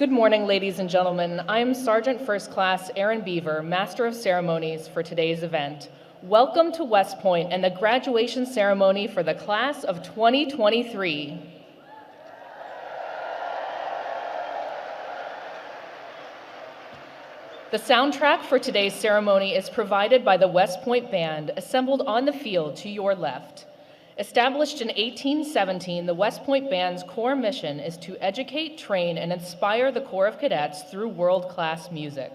Good morning, ladies and gentlemen. I am Sergeant First Class Aaron Beaver, Master of Ceremonies for today's event. Welcome to West Point and the graduation ceremony for the class of 2023. The soundtrack for today's ceremony is provided by the West Point Band, assembled on the field to your left. Established in 1817, the West Point Band's core mission is to educate, train, and inspire the Corps of Cadets through world-class music.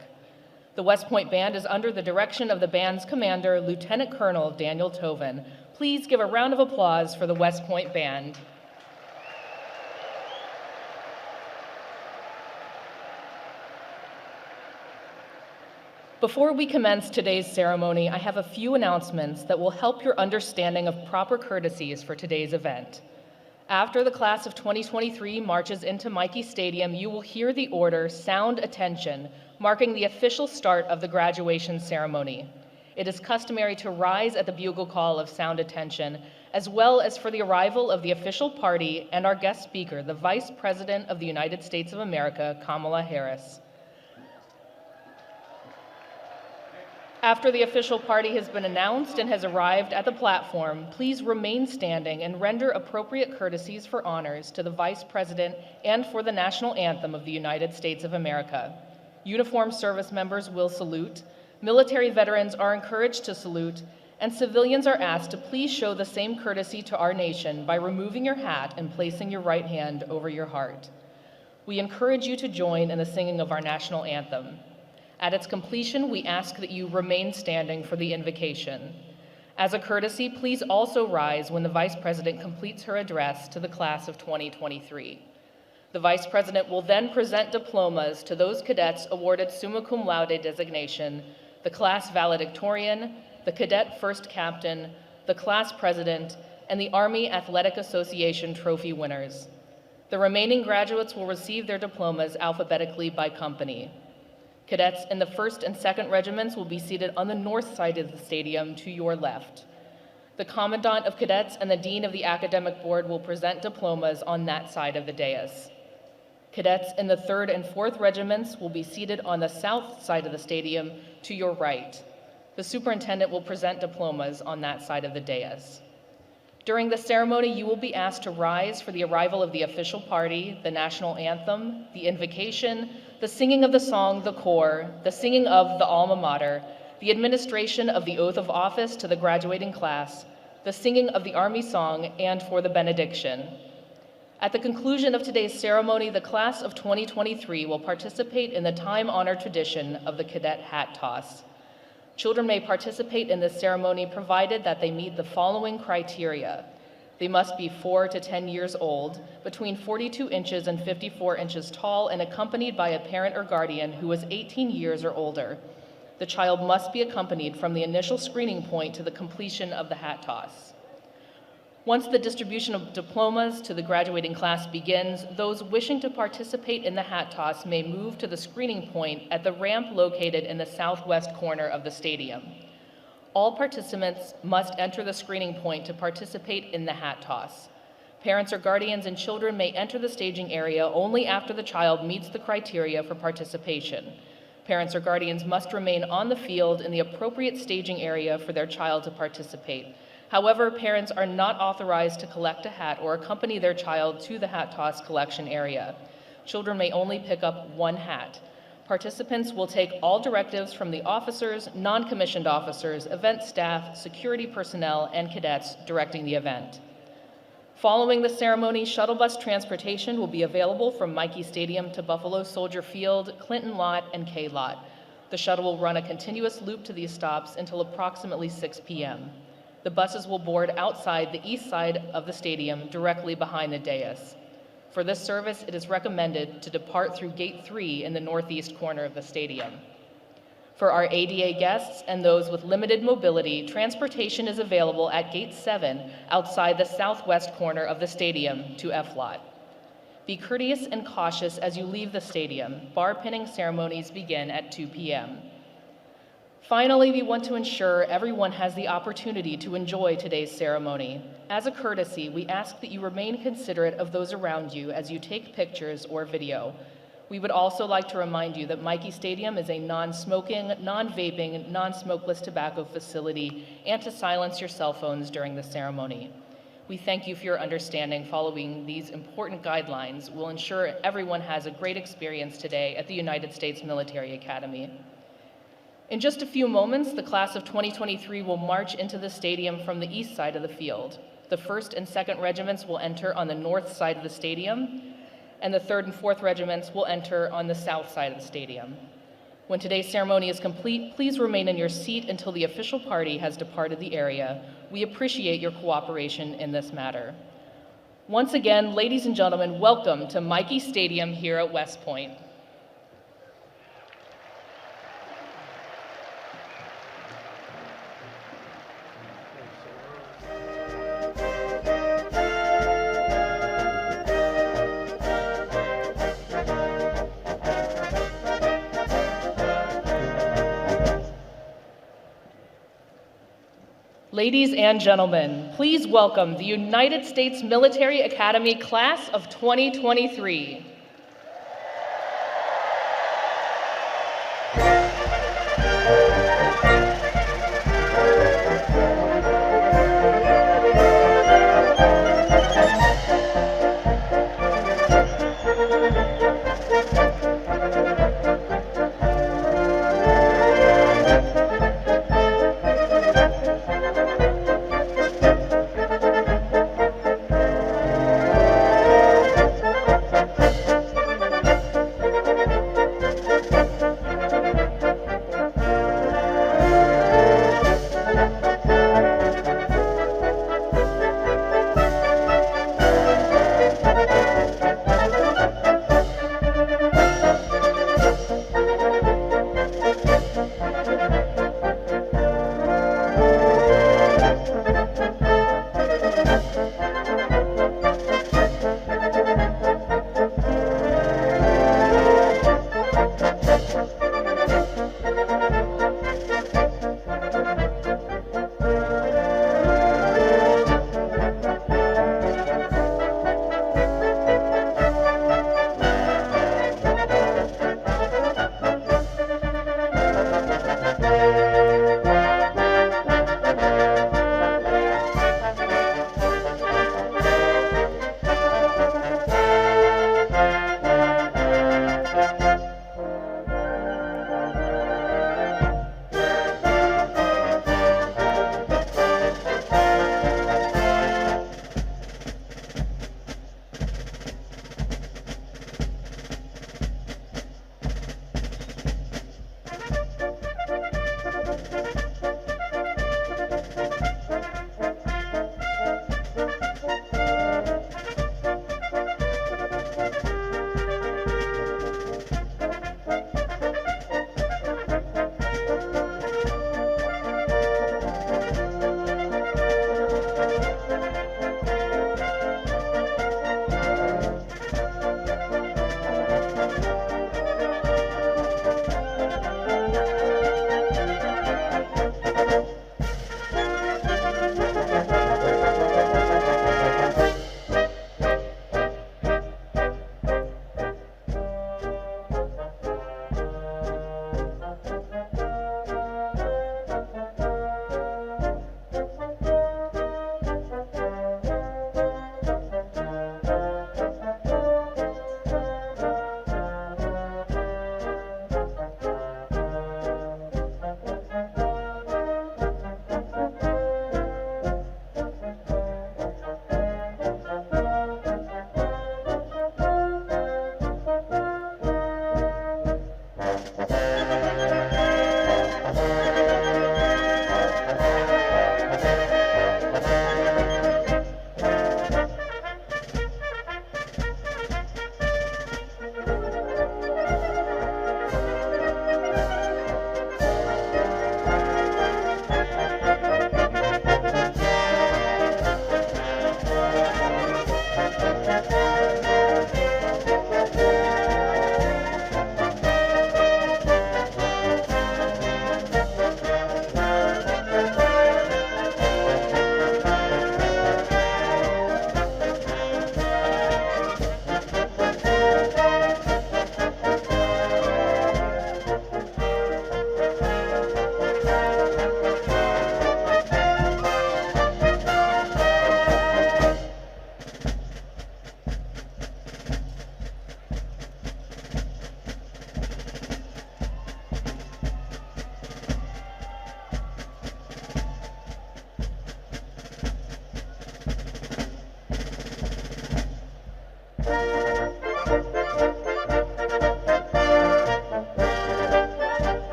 The West Point Band is under the direction of the band's commander, Lieutenant Colonel Daniel Toven. Please give a round of applause for the West Point Band. Before we commence today's ceremony, I have a few announcements that will help your understanding of proper courtesies for today's event. After the class of 2023 marches into Michie Stadium, you will hear the order, "Sound Attention," marking the official start of the graduation ceremony. It is customary to rise at the bugle call of "Sound Attention," as well as for the arrival of the official party and our guest speaker, the Vice President of the United States of America, Kamala Harris. After the official party has been announced and has arrived at the platform, please remain standing and render appropriate courtesies for honors to the Vice President and for the national anthem of the United States of America. Uniformed service members will salute, military veterans are encouraged to salute, and civilians are asked to please show the same courtesy to our nation by removing your hat and placing your right hand over your heart. We encourage you to join in the singing of our national anthem. At its completion, we ask that you remain standing for the invocation. As a courtesy, please also rise when the Vice President completes her address to the class of 2023. The Vice President will then present diplomas to those cadets awarded summa cum laude designation, the class valedictorian, the cadet first captain, the class president, and the Army Athletic Association trophy winners. The remaining graduates will receive their diplomas alphabetically by company. Cadets in the 1st and 2nd regiments will be seated on the north side of the stadium to your left. The Commandant of Cadets and the Dean of the Academic Board will present diplomas on that side of the dais. Cadets in the 3rd and 4th regiments will be seated on the south side of the stadium to your right. The Superintendent will present diplomas on that side of the dais. During the ceremony, you will be asked to rise for the arrival of the official party, the national anthem, the invocation, the singing of the song, the Corps, the singing of the alma mater, the administration of the oath of office to the graduating class, the singing of the Army song, and for the benediction. At the conclusion of today's ceremony, the class of 2023 will participate in the time-honored tradition of the cadet hat toss. Children may participate in this ceremony provided that they meet the following criteria. They must be 4 to 10 years old, between 42 inches and 54 inches tall, and accompanied by a parent or guardian who is 18 years or older. The child must be accompanied from the initial screening point to the completion of the hat toss. Once the distribution of diplomas to the graduating class begins, those wishing to participate in the hat toss may move to the screening point at the ramp located in the southwest corner of the stadium. All participants must enter the screening point to participate in the hat toss. Parents or guardians and children may enter the staging area only after the child meets the criteria for participation. Parents or guardians must remain on the field in the appropriate staging area for their child to participate. However, parents are not authorized to collect a hat or accompany their child to the hat toss collection area. Children may only pick up one hat. Participants will take all directives from the officers, non-commissioned officers, event staff, security personnel, and cadets directing the event. Following the ceremony, shuttle bus transportation will be available from Michie Stadium to Buffalo Soldier Field, Clinton Lot, and K Lot. The shuttle will run a continuous loop to these stops until approximately 6 p.m. The buses will board outside the east side of the stadium, directly behind the dais. For this service, it is recommended to depart through Gate 3 in the northeast corner of the stadium. For our ADA guests and those with limited mobility, transportation is available at Gate 7 outside the southwest corner of the stadium to F Lot. Be courteous and cautious as you leave the stadium. Bar pinning ceremonies begin at 2 p.m. Finally, we want to ensure everyone has the opportunity to enjoy today's ceremony. As a courtesy, we ask that you remain considerate of those around you as you take pictures or video. We would also like to remind you that Mikey Stadium is a non-smoking, non-vaping, non-smokeless tobacco facility and to silence your cell phones during the ceremony. We thank you for your understanding. Following these important guidelines will ensure everyone has a great experience today at the United States Military Academy. In just a few moments, the class of 2023 will march into the stadium from the east side of the field. The 1st and 2nd regiments will enter on the north side of the stadium, and the 3rd and 4th regiments will enter on the south side of the stadium. When today's ceremony is complete, please remain in your seat until the official party has departed the area. We appreciate your cooperation in this matter. Once again, ladies and gentlemen, welcome to Mikey Stadium here at West Point. Ladies and gentlemen, please welcome the United States Military Academy Class of 2023.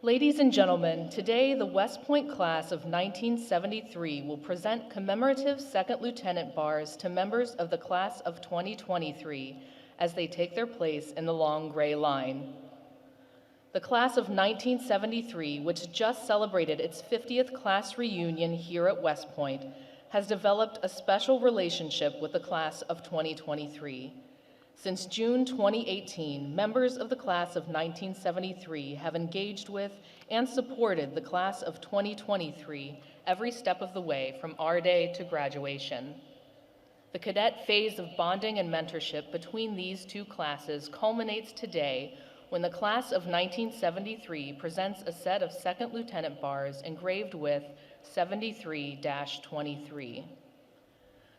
Ladies and gentlemen, today the West Point class of 1973 will present commemorative second lieutenant bars to members of the class of 2023 as they take their place in the long gray line. The class of 1973, which just celebrated its 50th class reunion here at West Point, has developed a special relationship with the class of 2023. Since June 2018, members of the class of 1973 have engaged with and supported the class of 2023 every step of the way from our day to graduation. The cadet phase of bonding and mentorship between these two classes culminates today when the class of 1973 presents a set of second lieutenant bars engraved with 73-23.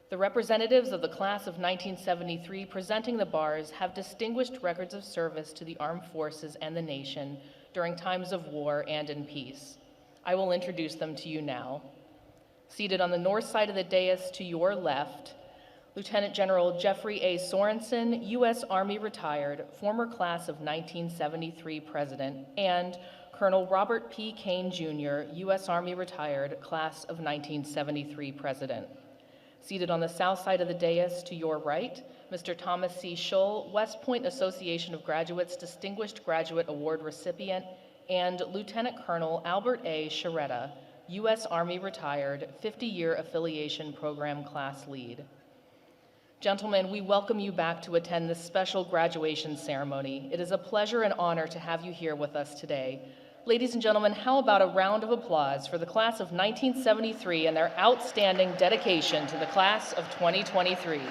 The representatives of the class of 1973 presenting the bars have distinguished records of service to the armed forces and the nation during times of war and in peace. I will introduce them to you now. Seated on the north side of the dais to your left, Lieutenant General Jeffrey A. Sorensen, U.S. Army retired, former class of 1973 President, and Colonel Robert P. Kane, Jr., U.S. Army retired, class of 1973 President. Seated on the south side of the dais to your right, Mr. Thomas C. Schull, West Point Association of Graduates Distinguished Graduate Award recipient, and Lieutenant Colonel Albert A. Sharetta, U.S. Army retired, 50-year affiliation program class lead. Gentlemen, we welcome you back to attend this special graduation ceremony. It is a pleasure and honor to have you here with us today. Ladies and gentlemen, how about a round of applause for the class of 1973 and their outstanding dedication to the class of 2023.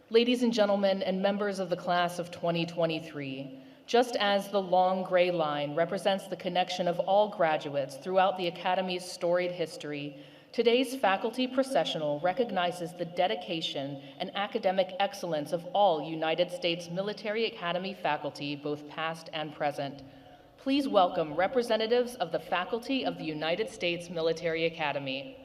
Ladies and gentlemen, and members of the class of 2023, just as the long gray line represents the connection of all graduates throughout the Academy's storied history, today's faculty processional recognizes the dedication and academic excellence of all United States Military Academy faculty, both past and present. Please welcome representatives of the faculty of the United States Military Academy.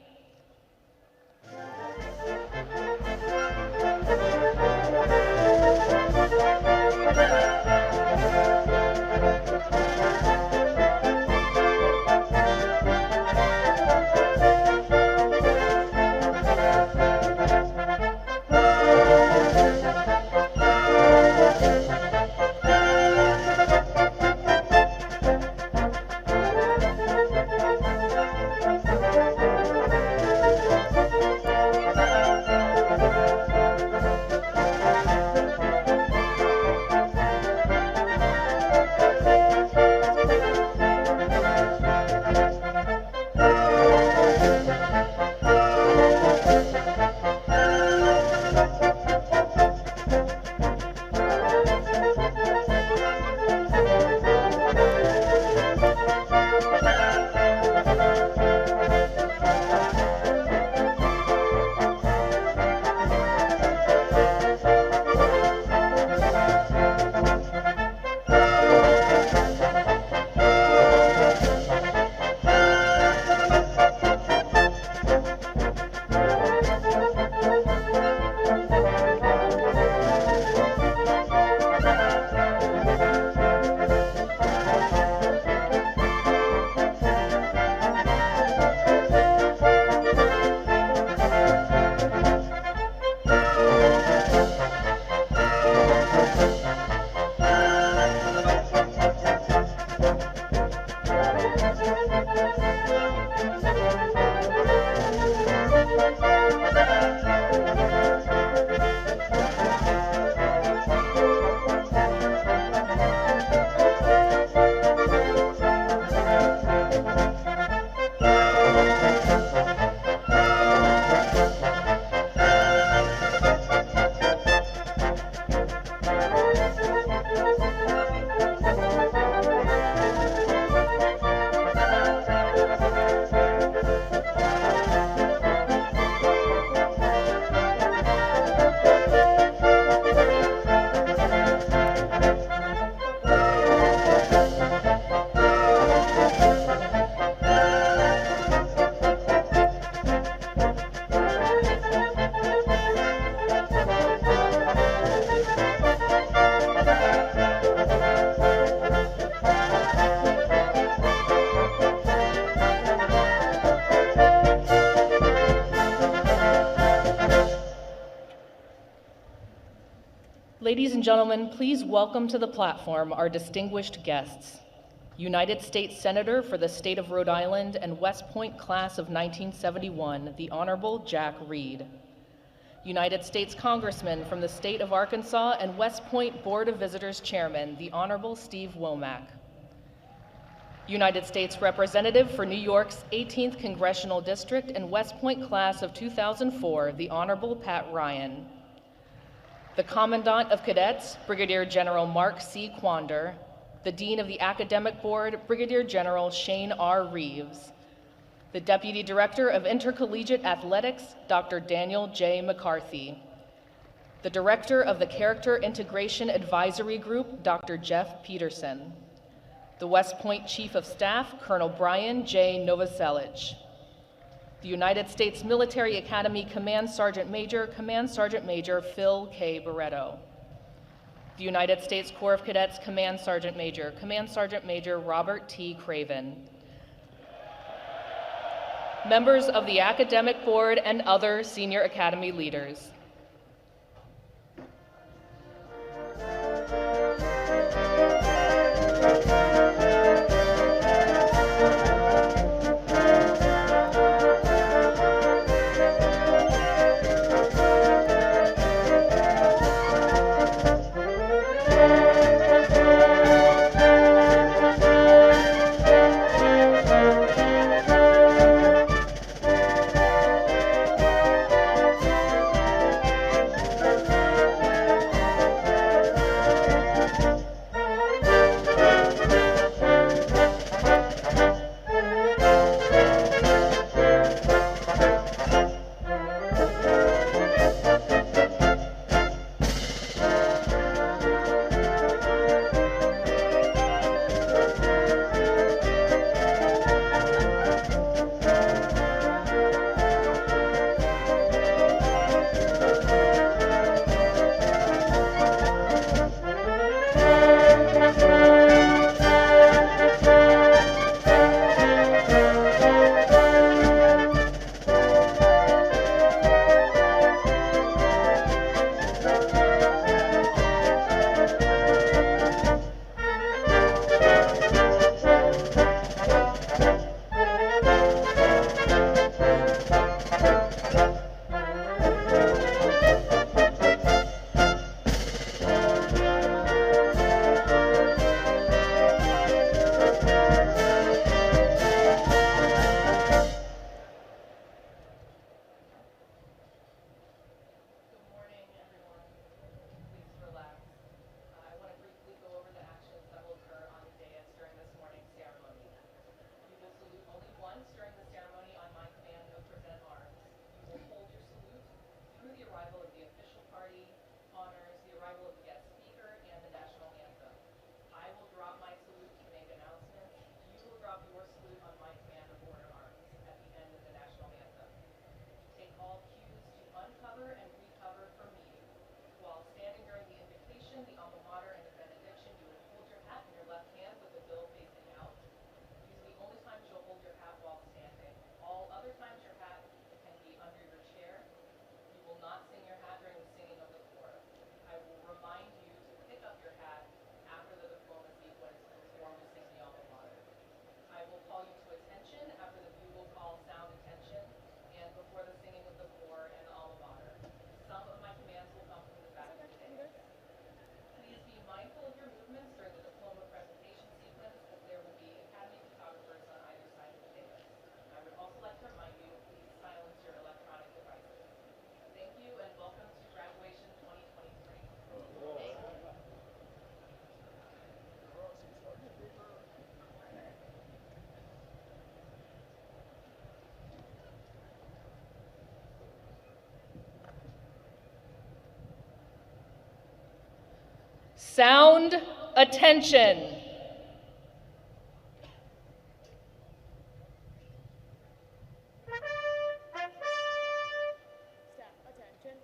Ladies and gentlemen, please welcome to the platform our distinguished guests. United States Senator for the state of Rhode Island and West Point class of 1971, the Honorable Jack Reed. United States Congressman from the state of Arkansas and West Point Board of Visitors Chairman, the Honorable Steve Womack. United States Representative for New York's 18th Congressional District and West Point class of 2004, the Honorable Pat Ryan. The Commandant of Cadets, Brigadier General Mark C. Quander. The Dean of the Academic Board, Brigadier General Shane R. Reeves. The Deputy Director of Intercollegiate Athletics, Dr. Daniel J. McCarthy. The Director of the Character Integration Advisory Group, Dr. Jeff Peterson. The West Point Chief of Staff, Colonel Brian J. Novoselic. The United States Military Academy Command Sergeant Major Phil K. Barretto. The United States Corps of Cadets Command Sergeant Major Robert T. Craven. Members of the Academic Board and other senior academy leaders. Sound attention. Staff attention.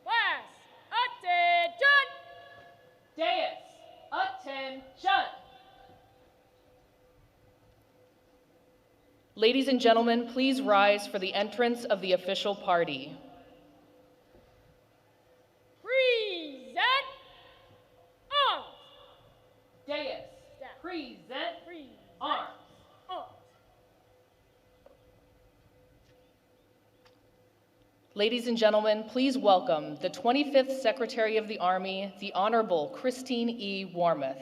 Class attention. Dais attention. Ladies and gentlemen, please rise for the entrance of the official party. Free Ladies and gentlemen, please welcome the 25th Secretary of the Army, the Honorable Christine E. Warmoth.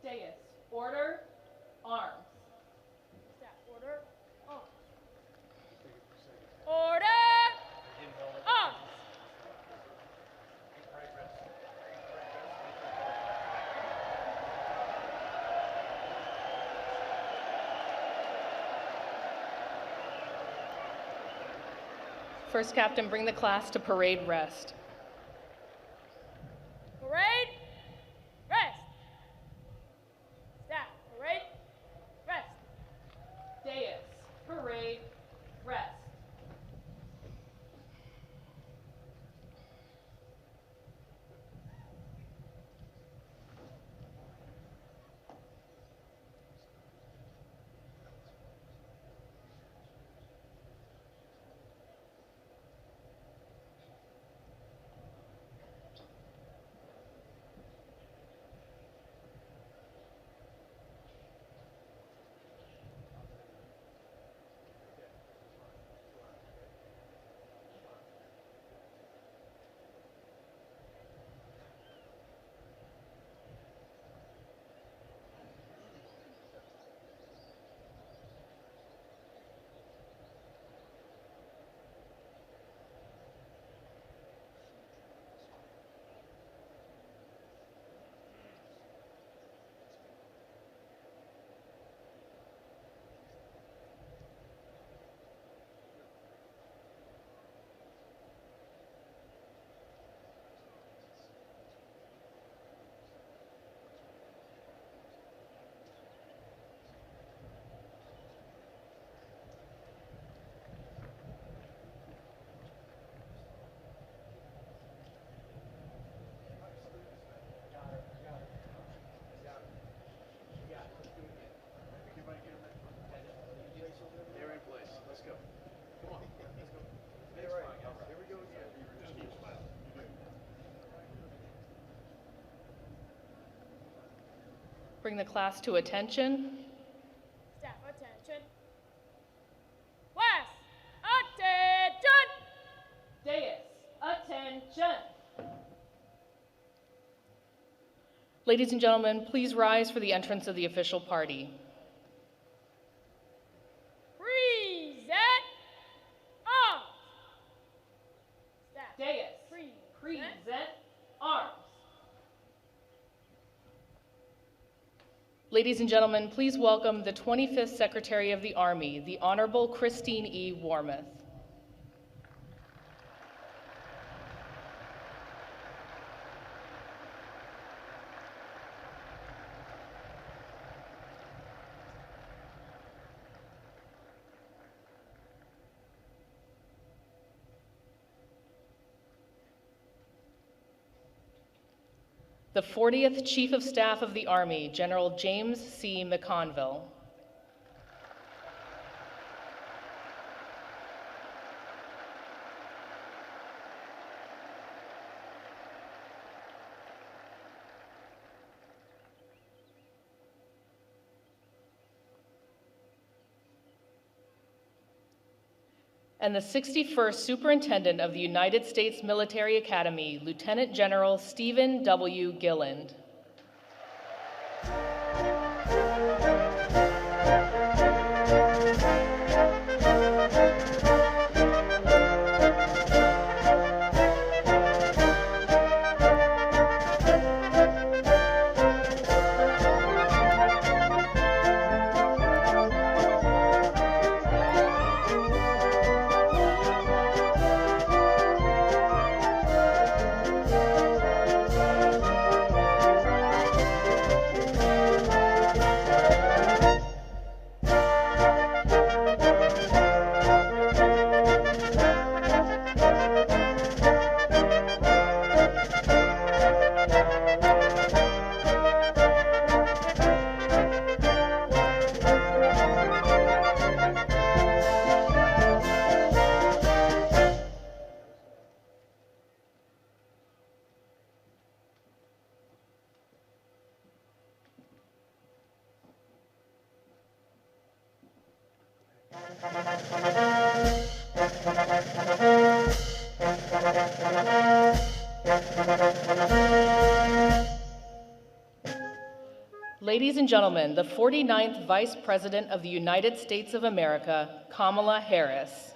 Dais, order, arms. Staff, order. Arms. Order. Arms. First Captain, bring the class to parade rest. Bring the class to attention. Staff attention. Class attention. Dais, attention. Ladies and gentlemen, please rise for the entrance of the official party. Present arms. Staff. Dais, present arms. Ladies and gentlemen, please welcome the 25th Secretary of the Army, the Honorable Christine E. Warmoth. The 40th Chief of Staff of the Army, General James C. McConville. And the 61st Superintendent of the United States Military Academy, Lieutenant General Stephen W. Gilland. Ladies and gentlemen, the 49th Vice President of the United States of America, Kamala Harris.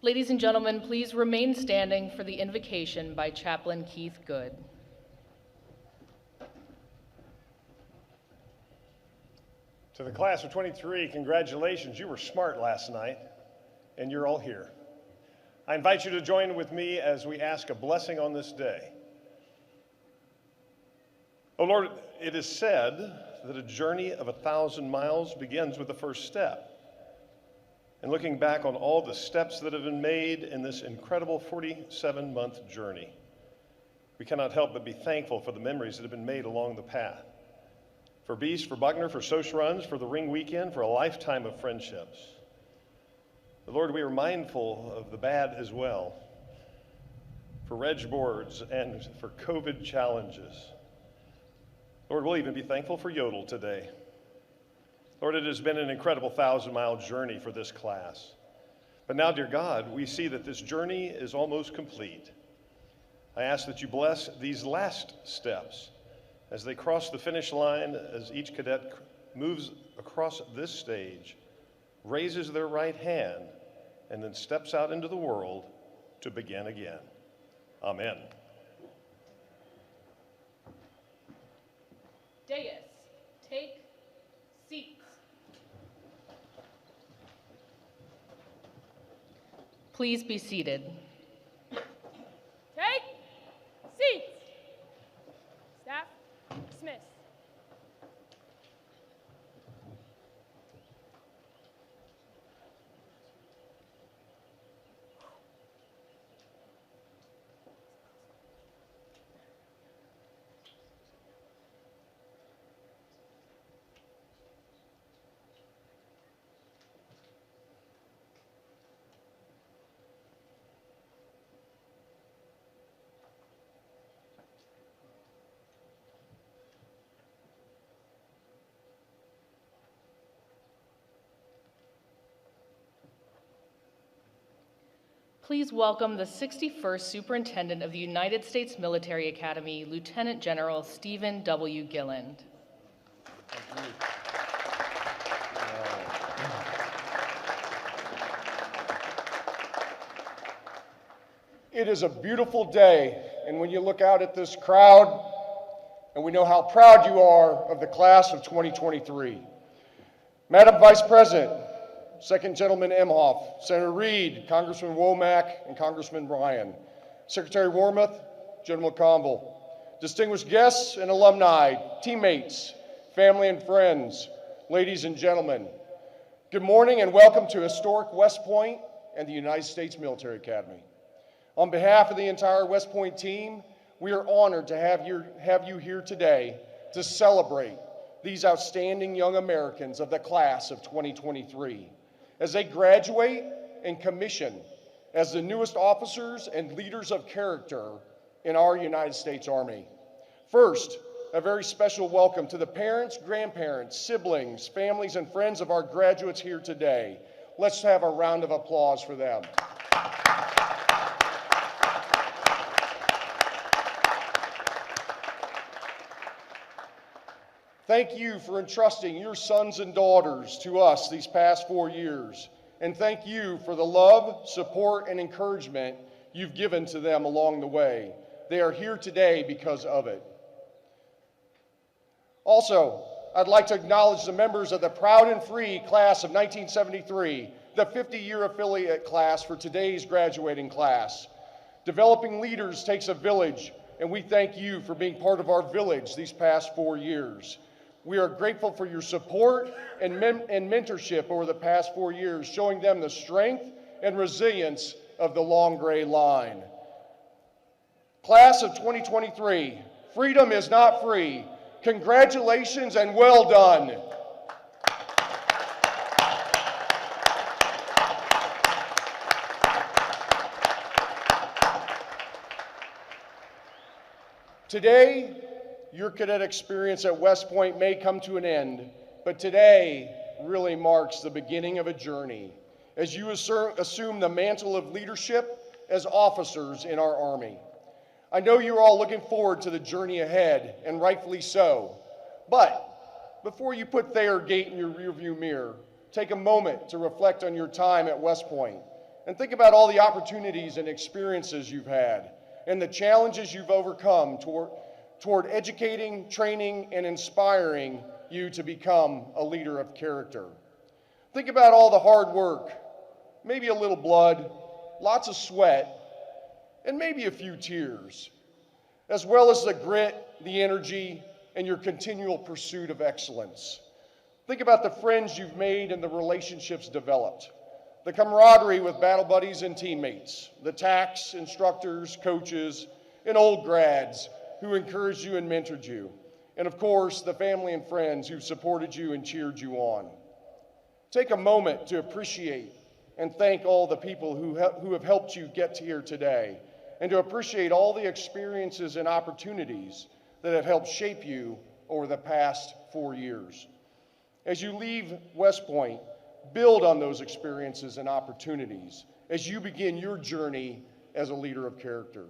Ladies and gentlemen, please remain standing for the invocation by Chaplain Keith Good. To the class of 23, congratulations. You were smart last night, and you're all here. I invite you to join with me as we ask a blessing on this day. Oh Lord, it is said that a journey of 1,000 miles begins with the first step. And looking back on all the steps that have been made in this incredible 47-month journey, we cannot help but be thankful for the memories that have been made along the path. For Beast, for Buckner, for Social Runs, for the Ring Weekend, for a lifetime of friendships. But Lord, we are mindful of the bad as well, for reg boards and for COVID challenges. Lord, we'll even be thankful for Yodel today. Lord, it has been an incredible 1,000-mile journey for this class. But now, dear God, we see that this journey is almost complete. I ask that you bless these last steps as they cross the finish line, as each cadet moves across this stage, raises their right hand, and then steps out into the world to begin again. Amen. Dais, take seats. Please be seated. Take seats. Staff, dismiss. Please welcome the 61st Superintendent of the United States Military Academy, Lieutenant General Stephen W. Gilland. It is a beautiful day, and when you look out at this crowd, and we know how proud you are of the class of 2023. Madam Vice President, Second Gentleman Emhoff, Senator Reed, Congressman Womack, and Congressman Ryan, Secretary Wormuth, General Conville, distinguished guests and alumni, teammates, family and friends, ladies and gentlemen, good morning and welcome to historic West Point and the United States Military Academy. On behalf of the entire West Point team, we are honored to have you here today to celebrate these outstanding young Americans of the class of 2023 as they graduate and commission as the newest officers and leaders of character in our United States Army. First, a very special welcome to the parents, grandparents, siblings, families, and friends of our graduates here today. Let's have a round of applause for them. Thank you for entrusting your sons and daughters to us these past 4 years. And thank you for the love, support, and encouragement you've given to them along the way. They are here today because of it. Also, I'd like to acknowledge the members of the Proud and Free class of 1973, the 50-year affiliate class for today's graduating class. Developing leaders takes a village, and we thank you for being part of our village these past 4 years. We are grateful for your support and mentorship over the past 4 years, showing them the strength and resilience of the long gray line. Class of 2023, freedom is not free. Congratulations and well done. Today, your cadet experience at West Point may come to an end, but today really marks the beginning of a journey as you assume the mantle of leadership as officers in our Army. I know you're all looking forward to the journey ahead, and rightfully so. But before you put Thayer Gate in your rearview mirror, take a moment to reflect on your time at West Point And think about all the opportunities and experiences you've had and the challenges you've overcome toward educating, training, and inspiring you to become a leader of character. Think about all the hard work, maybe a little blood, lots of sweat, and maybe a few tears, as well as the grit, the energy, and your continual pursuit of excellence. Think about the friends you've made and the relationships developed, the camaraderie with battle buddies and teammates, the TACs, instructors, coaches, and old grads who encouraged you and mentored you, and of course, the family and friends who've supported you and cheered you on. Take a moment to appreciate and thank all the people who have helped you get to here today, and to appreciate all the experiences and opportunities that have helped shape you over the past 4 years. As you leave West Point, build on those experiences and opportunities as you begin your journey as a leader of character.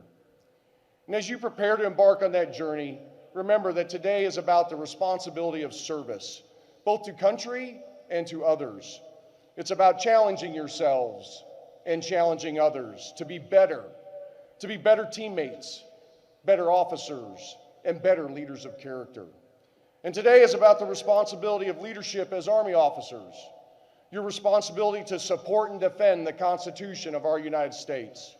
And as you prepare to embark on that journey, remember that today is about the responsibility of service, both to country and to others. It's about challenging yourselves and challenging others to be better teammates, better officers, and better leaders of character. And today is about the responsibility of leadership as Army officers, your responsibility to support and defend the Constitution of our United States,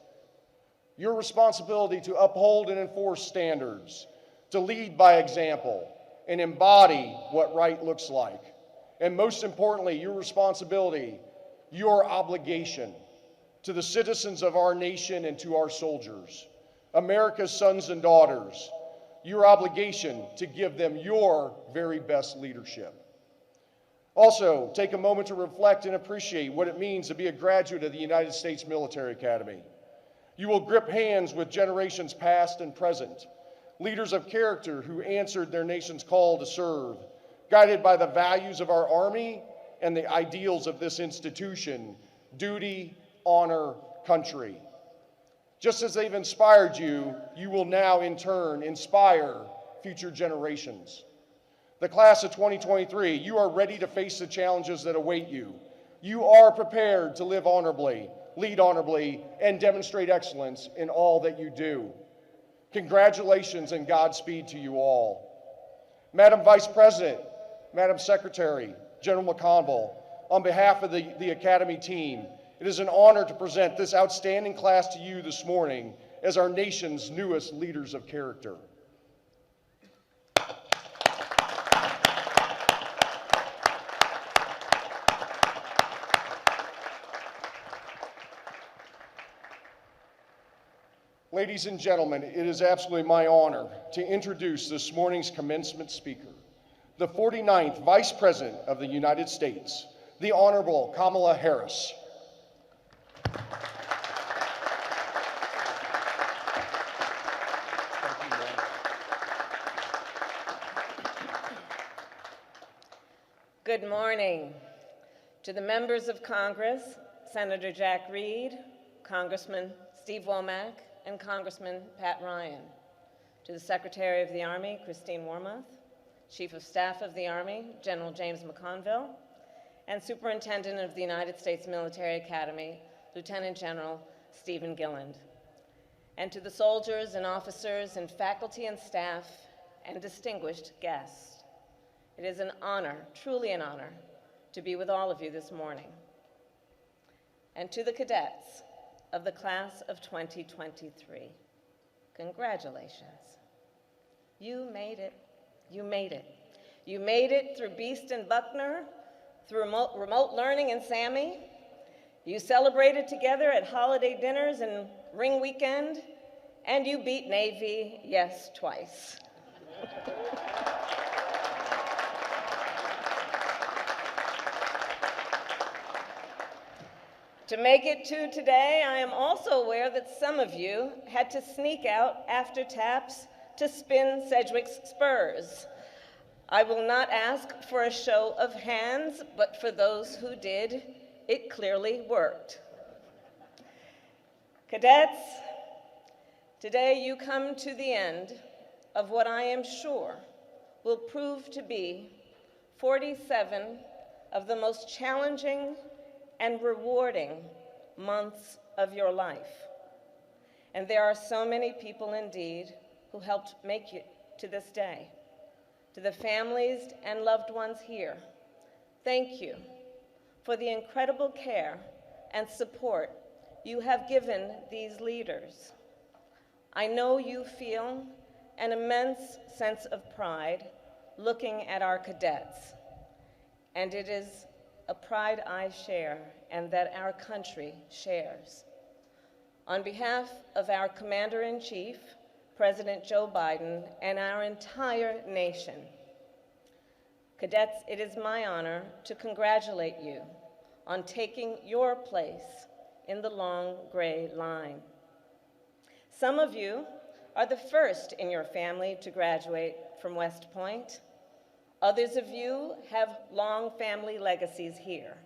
your responsibility to uphold and enforce standards, to lead by example, and embody what right looks like. And most importantly, your responsibility, your obligation to the citizens of our nation and to our soldiers, America's sons and daughters, your obligation to give them your very best leadership. Also, take a moment to reflect and appreciate what it means to be a graduate of the United States Military Academy. You will grip hands with generations past and present, leaders of character who answered their nation's call to serve, guided by the values of our Army and the ideals of this institution: duty, honor, country. Just as they've inspired you, you will now in turn inspire future generations. The class of 2023, you are ready to face the challenges that await you. You are prepared to live honorably, lead honorably, and demonstrate excellence in all that you do. Congratulations and Godspeed to you all. Madam Vice President, Madam Secretary, General McConville, on behalf of the Academy team, it is an honor to present this outstanding class to you this morning as our nation's newest leaders of character. Ladies and gentlemen, it is absolutely my honor to introduce this morning's commencement speaker, the 49th Vice President of the United States, the Honorable Kamala Harris. Good morning to the members of Congress, Senator Jack Reed, Congressman Steve Womack, and Congressman Pat Ryan, to the Secretary of the Army, Christine Wormuth, Chief of Staff of the Army, General James McConville, and Superintendent of the United States Military Academy, Lieutenant General Stephen Gilland, and to the soldiers and officers and faculty and staff and distinguished guests. It is an honor, truly an honor, to be with all of you this morning. And to the cadets of the class of 2023, congratulations. You made it. You made it. You made it through Beast and Buckner, through remote learning in SAMI. You celebrated together at holiday dinners and Ring Weekend, and you beat Navy, yes, twice. To make it to today, I am also aware that some of you had to sneak out after taps to spin Sedgwick's spurs. I will not ask for a show of hands, but for those who did, it clearly worked. Cadets, today you come to the end of what I am sure will prove to be 47 of the most challenging and rewarding months of your life. And there are so many people indeed who helped make you to this day. To the families and loved ones here, thank you for the incredible care and support you have given these leaders. I know you feel an immense sense of pride looking at our cadets, and it is a pride I share and that our country shares. On behalf of our Commander-in-Chief, President Joe Biden, and our entire nation, cadets, it is my honor to congratulate you on taking your place in the long gray line. Some of you are the first in your family to graduate from West Point. Others of you have long family legacies here.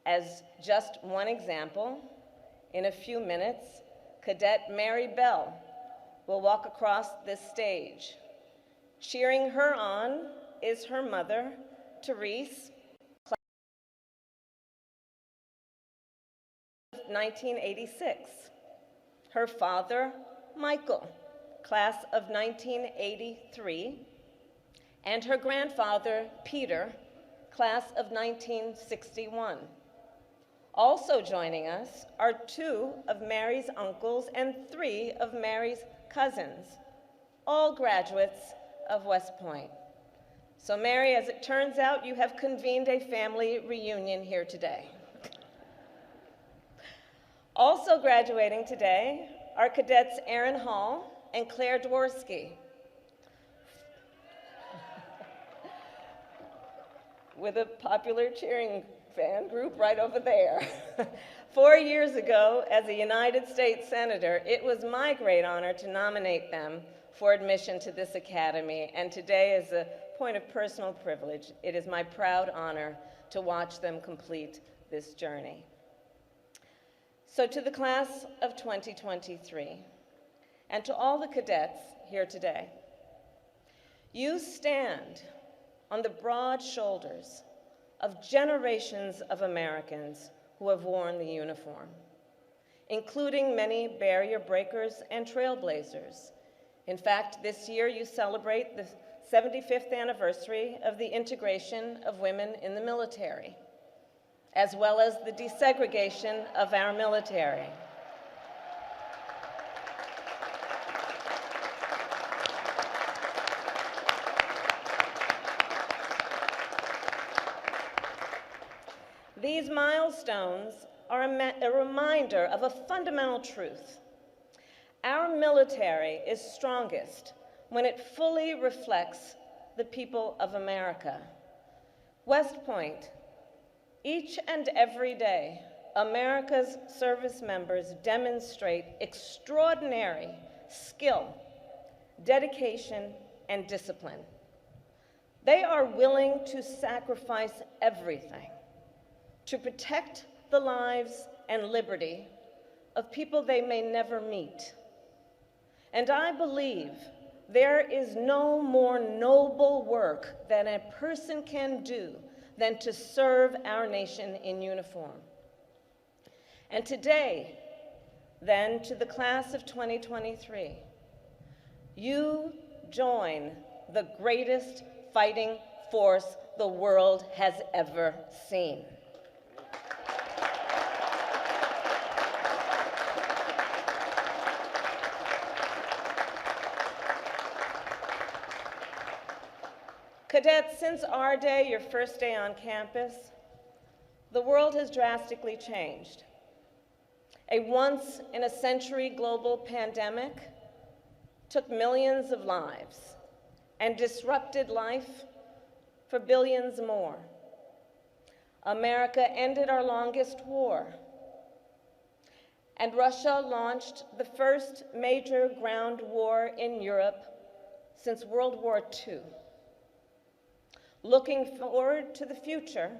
As just one example, in a few minutes, Cadet Mary Bell will walk across this stage. Cheering her on is her mother, Therese, class of 1986. Her father, Michael, class of 1983, and her grandfather, Peter, class of 1961. Also joining us are 2 of Mary's uncles and 3 of Mary's cousins, all graduates of West Point. So Mary, as it turns out, you have convened a family reunion here today. Also graduating today are cadets Aaron Hall and Claire Dworsky, with a popular cheering fan group right over there. 4 years ago, as a United States Senator, it was my great honor to nominate them for admission to this academy, and today, as a point of personal privilege, it is my proud honor to watch them complete this journey. So to the class of 2023, and to all the cadets here today, you stand on the broad shoulders of generations of Americans who have worn the uniform, including many barrier breakers and trailblazers. In fact, this year you celebrate the 75th anniversary of the integration of women in the military, as well as the desegregation of our military. These milestones are a reminder of a fundamental truth. Our military is strongest when it fully reflects the people of America. West Point, each and every day, America's service members demonstrate extraordinary skill, dedication, and discipline. They are willing to sacrifice everything to protect the lives and liberty of people they may never meet. And I believe there is no more noble work that a person can do than to serve our nation in uniform. And today, then, to the class of 2023, you join the greatest fighting force the world has ever seen. Cadets, since our day, your first day on campus, the world has drastically changed. A once-in-a-century global pandemic took millions of lives and disrupted life for billions more. America ended our longest war, and Russia launched the first major ground war in Europe since World War II. Looking forward to the future,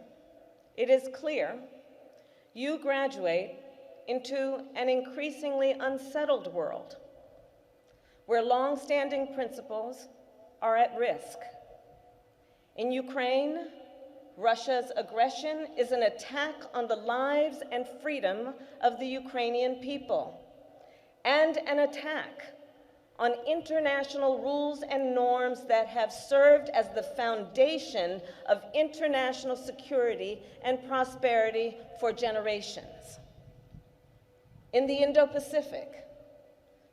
it is clear you graduate into an increasingly unsettled world where long-standing principles are at risk. In Ukraine, Russia's aggression is an attack on the lives and freedom of the Ukrainian people, and an attack on international rules and norms that have served as the foundation of international security and prosperity for generations. In the Indo-Pacific,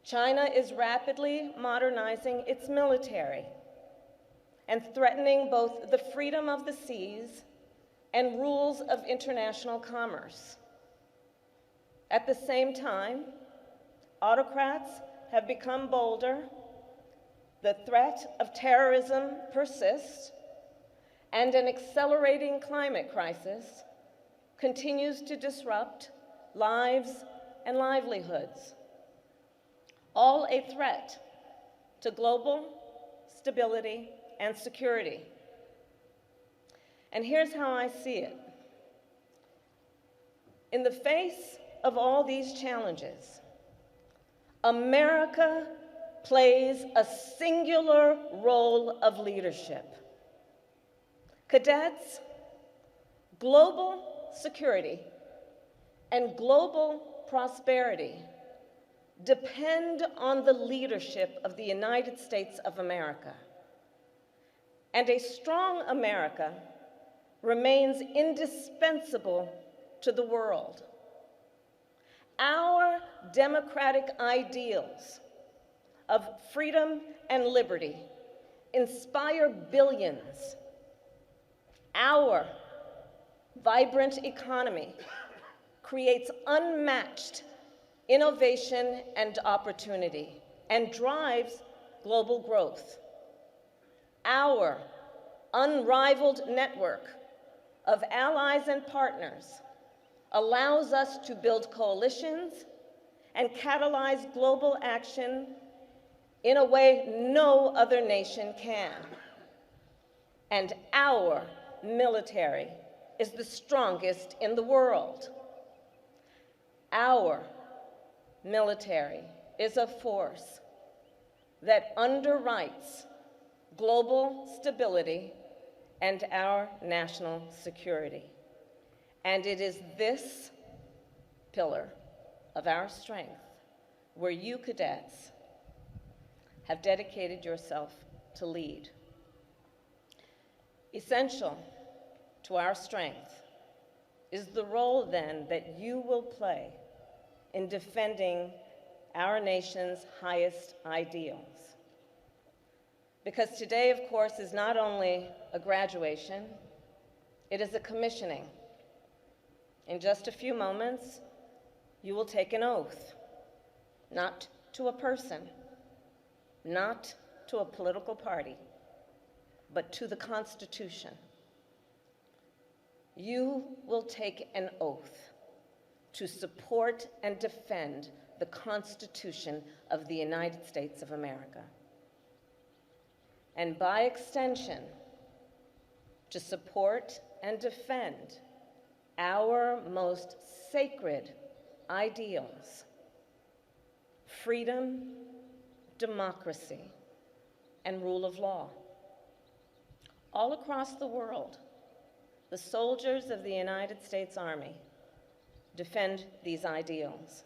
China is rapidly modernizing its military and threatening both the freedom of the seas and rules of international commerce. At the same time, autocrats have become bolder, the threat of terrorism persists, and an accelerating climate crisis continues to disrupt lives and livelihoods, all a threat to global stability and security. And here's how I see it. In the face of all these challenges, America plays a singular role of leadership. Cadets, global security and global prosperity depend on the leadership of the United States of America. And a strong America remains indispensable to the world. Our democratic ideals of freedom and liberty inspire billions. Our vibrant economy creates unmatched innovation and opportunity and drives global growth. Our unrivaled network of allies and partners allows us to build coalitions and catalyze global action in a way no other nation can. And our military is the strongest in the world. Our military is a force that underwrites global stability and our national security. And it is this pillar of our strength where you cadets have dedicated yourself to lead. Essential to our strength is the role then that you will play in defending our nation's highest ideals. Because today, of course, is not only a graduation, it is a commissioning. In just a few moments, you will take an oath, not to a person, not to a political party, but to the Constitution. You will take an oath to support and defend the Constitution of the United States of America. And by extension, to support and defend our most sacred ideals: freedom, democracy, and rule of law. All across the world, the soldiers of the United States Army defend these ideals.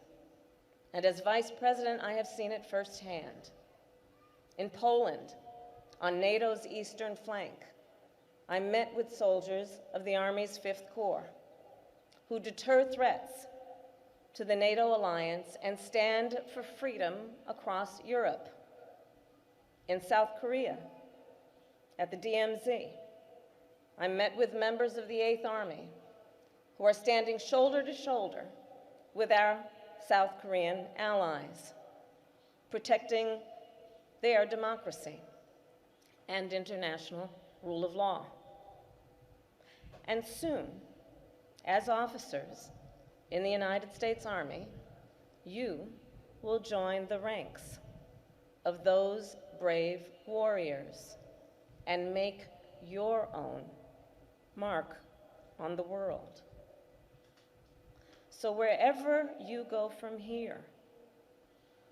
And as Vice President, I have seen it firsthand. In Poland, on NATO's eastern flank, I met with soldiers of the Army's 5th Corps who deter threats to the NATO alliance and stand for freedom across Europe. In South Korea, at the DMZ, I met with members of the 8th Army who are standing shoulder to shoulder with our South Korean allies, protecting their democracy and international rule of law. And soon, as officers in the United States Army, you will join the ranks of those brave warriors and make your own mark on the world. So wherever you go from here,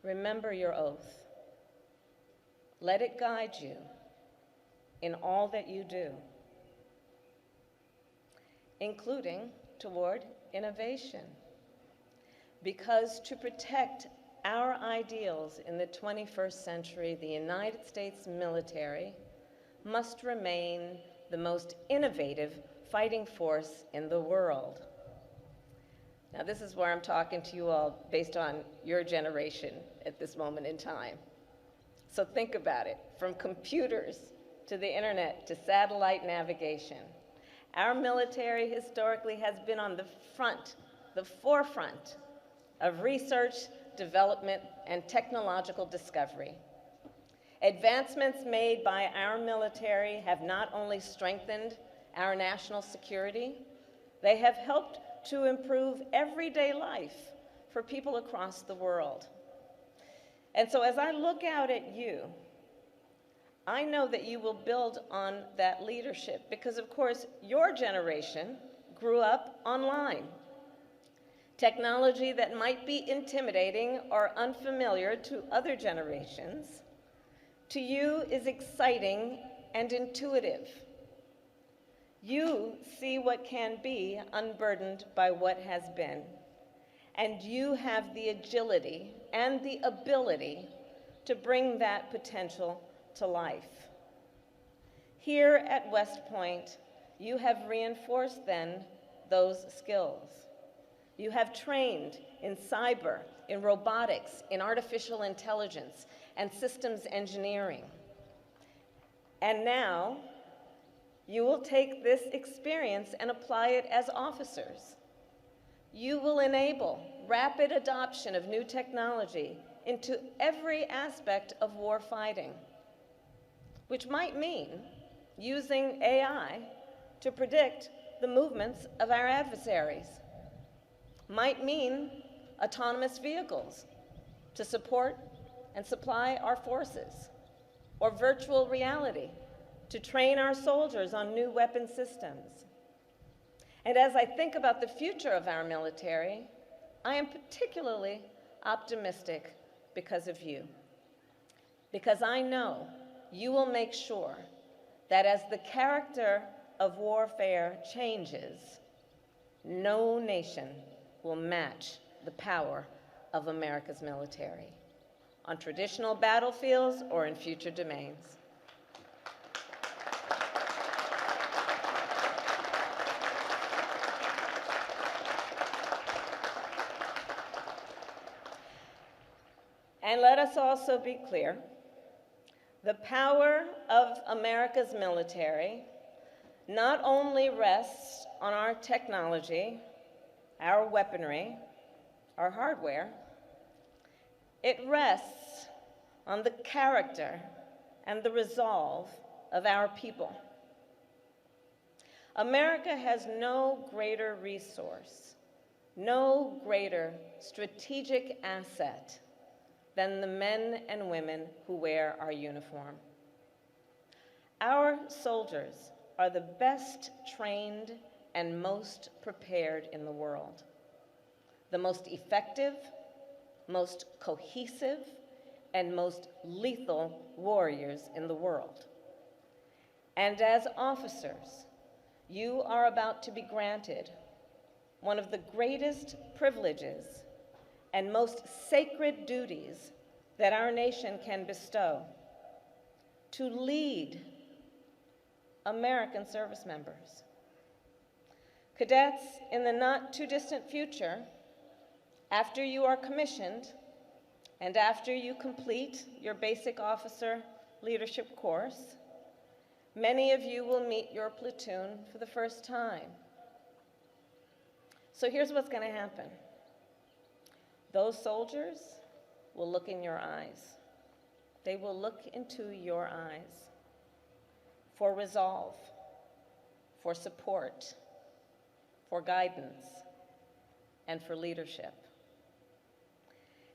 remember your oath. Let it guide you in all that you do. including toward innovation. Because to protect our ideals in the 21st century, the United States military must remain the most innovative fighting force in the world. Now, this is where I'm talking to you all based on your generation at this moment in time. So think about it, from computers to the internet to satellite navigation. Our military historically has been on the forefront of research, development, and technological discovery. Advancements made by our military have not only strengthened our national security, they have helped to improve everyday life for people across the world. And so as I look out at you, I know that you will build on that leadership because, of course, your generation grew up online. Technology that might be intimidating or unfamiliar to other generations, to you is exciting and intuitive. You see what can be unburdened by what has been, and you have the agility and the ability to bring that potential to life. Here at West Point, you have reinforced then those skills. You have trained in cyber, in robotics, in artificial intelligence, and systems engineering. And now, you will take this experience and apply it as officers. You will enable rapid adoption of new technology into every aspect of war fighting, which might mean using AI to predict the movements of our adversaries, might mean autonomous vehicles to support and supply our forces, or virtual reality to train our soldiers on new weapon systems. And as I think about the future of our military, I am particularly optimistic because of you. Because I know you will make sure that as the character of warfare changes, no nation will match the power of America's military on traditional battlefields or in future domains. And let us also be clear, the power of America's military not only rests on our technology, our weaponry, our hardware, it rests on the character and the resolve of our people. America has no greater resource, no greater strategic asset than the men and women who wear our uniform. Our soldiers are the best trained and most prepared in the world, the most effective, most cohesive, and most lethal warriors in the world. And as officers, you are about to be granted one of the greatest privileges and most sacred duties that our nation can bestow: to lead American service members. Cadets, in the not too distant future, after you are commissioned and after you complete your basic officer leadership course, many of you will meet your platoon for the first time. So here's what's going to happen. Those soldiers will look in your eyes. They will look into your eyes for resolve, for support, for guidance, and for leadership.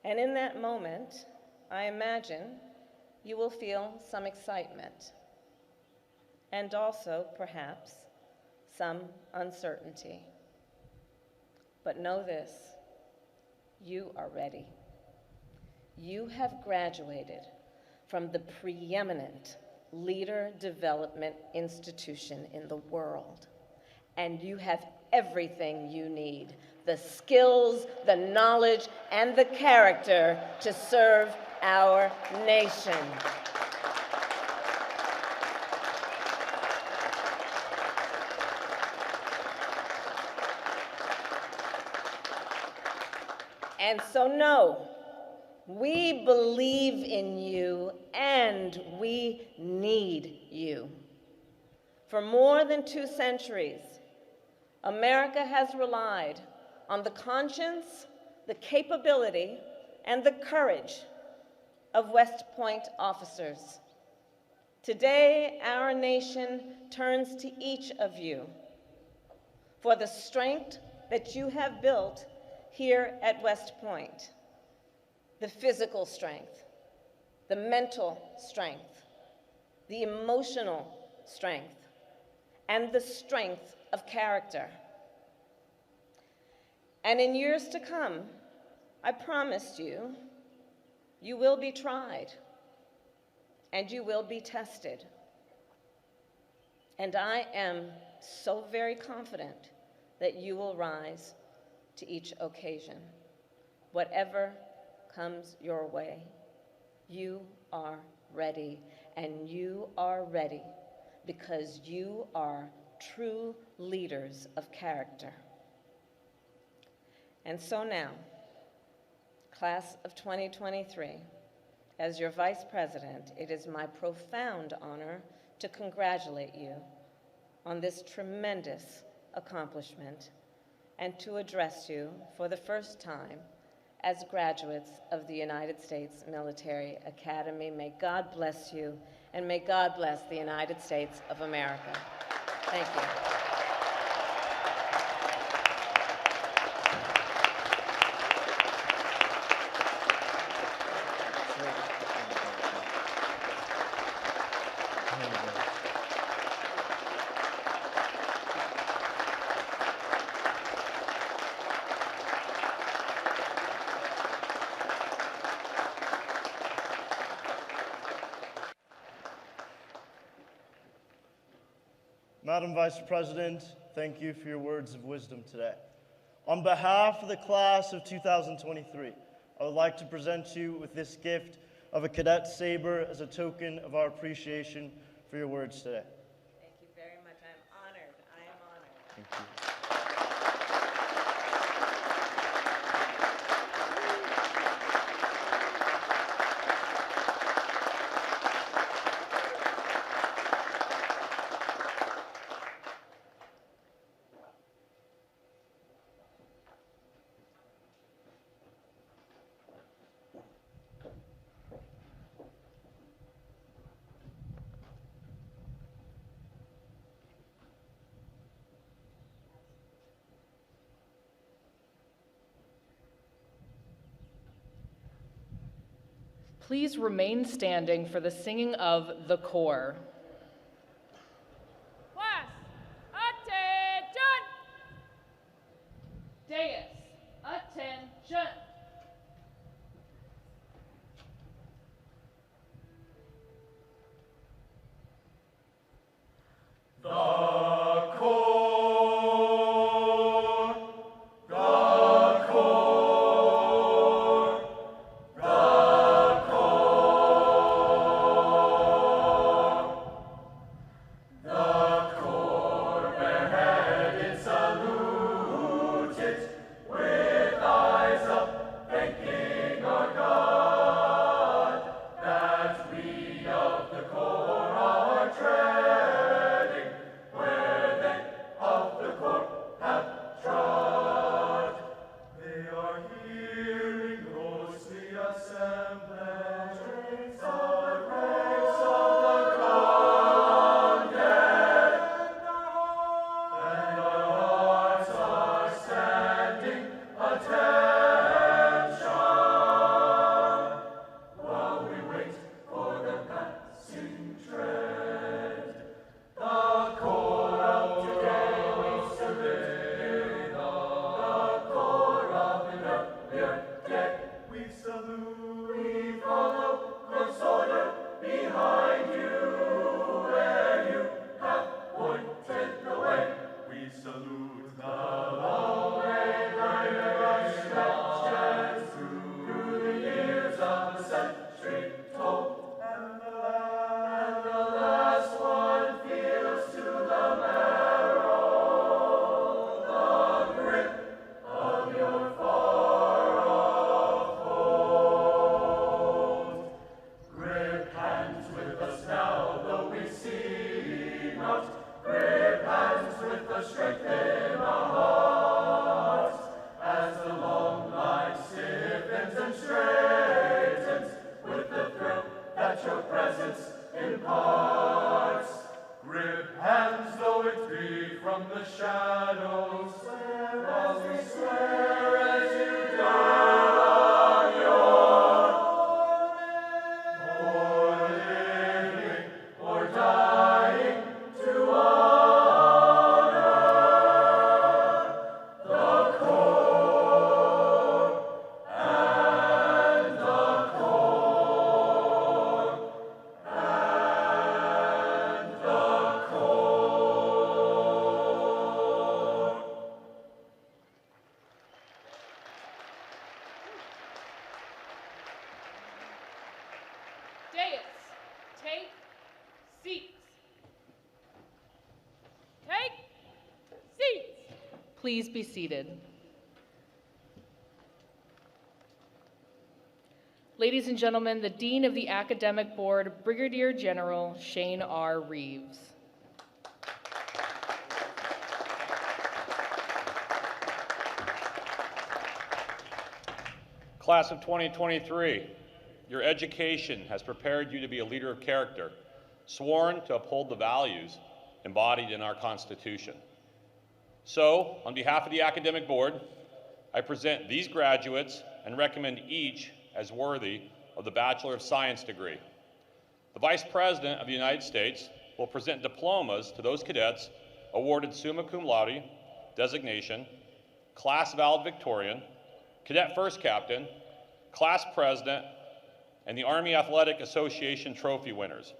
And in that moment, I imagine you will feel some excitement and also, perhaps, some uncertainty. But know this, you are ready. You have graduated from the preeminent leader development institution in the world, and you have everything you need: the skills, the knowledge, and the character to serve our nation. And so know, we believe in you and we need you. For more than 2 centuries, America has relied on the conscience, the capability, and the courage of West Point officers. Today, our nation turns to each of you for the strength that you have built here at West Point: the physical strength, the mental strength, the emotional strength, and the strength of character. And in years to come, I promise you, you will be tried and you will be tested. And I am so very confident that you will rise to each occasion. Whatever comes your way, you are ready, and you are ready because you are true leaders of character. And so now, class of 2023, as your Vice President, it is my profound honor to congratulate you on this tremendous accomplishment and to address you for the first time as graduates of the United States Military Academy. May God bless you, and may God bless the United States of America. Thank you. Madam Vice President, thank you for your words of wisdom today. On behalf of the class of 2023, I would like to present you with this gift of a cadet saber as a token of our appreciation for your words today. Thank you very much. I'm honored. I am honored. Thank you. Please remain standing for the singing of the Corps. Class, attention! Deus, attention! With eyes up Take seats. Take seats. Please be seated. Ladies and gentlemen, the Dean of the Academic Board, Brigadier General Shane R. Reeves. Class of 2023, your education has prepared you to be a leader of character, sworn to uphold the values embodied in our Constitution. So, on behalf of the Academic Board, I present these graduates and recommend each as worthy of the Bachelor of Science degree. The Vice President of the United States will present diplomas to those cadets awarded summa cum laude designation, class valedictorian, cadet first captain, class president, and the Army Athletic Association trophy winners.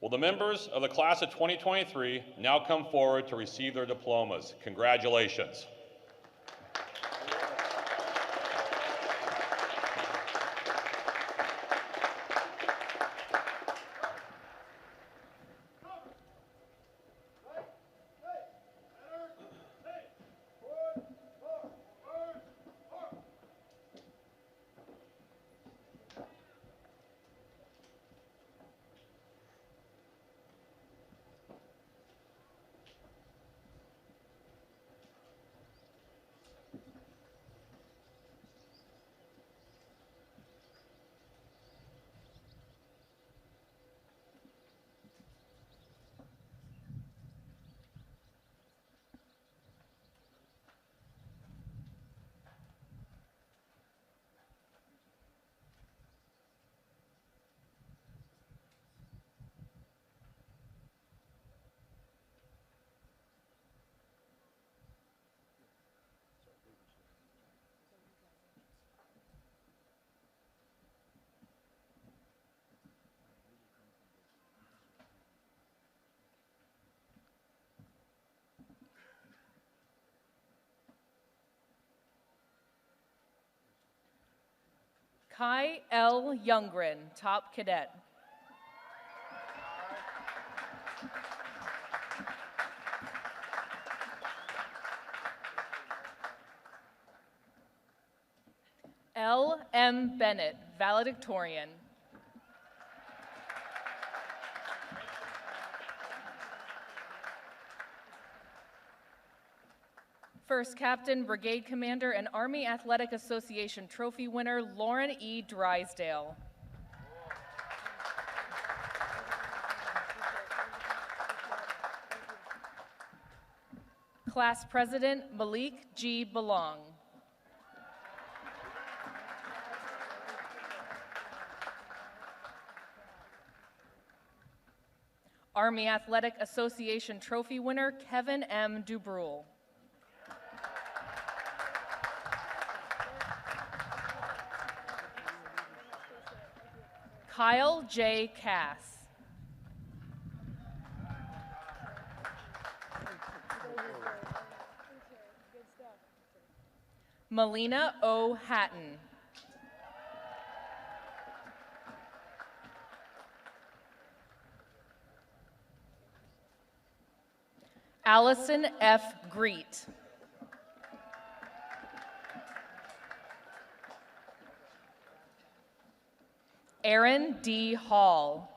Will the members of the class of 2023 now come forward to receive their diplomas? Congratulations. Kai L. Youngren, top cadet. L. M. Bennett, valedictorian. First Captain, Brigade Commander, and Army Athletic Association trophy winner, Lauren E. Drysdale. Class President, Malik G. Belong. Army Athletic Association trophy winner, Kevin M. Dubrule. Kyle J. Cass. Melina O. Hatton. Allison F. Greet. Aaron D. Hall.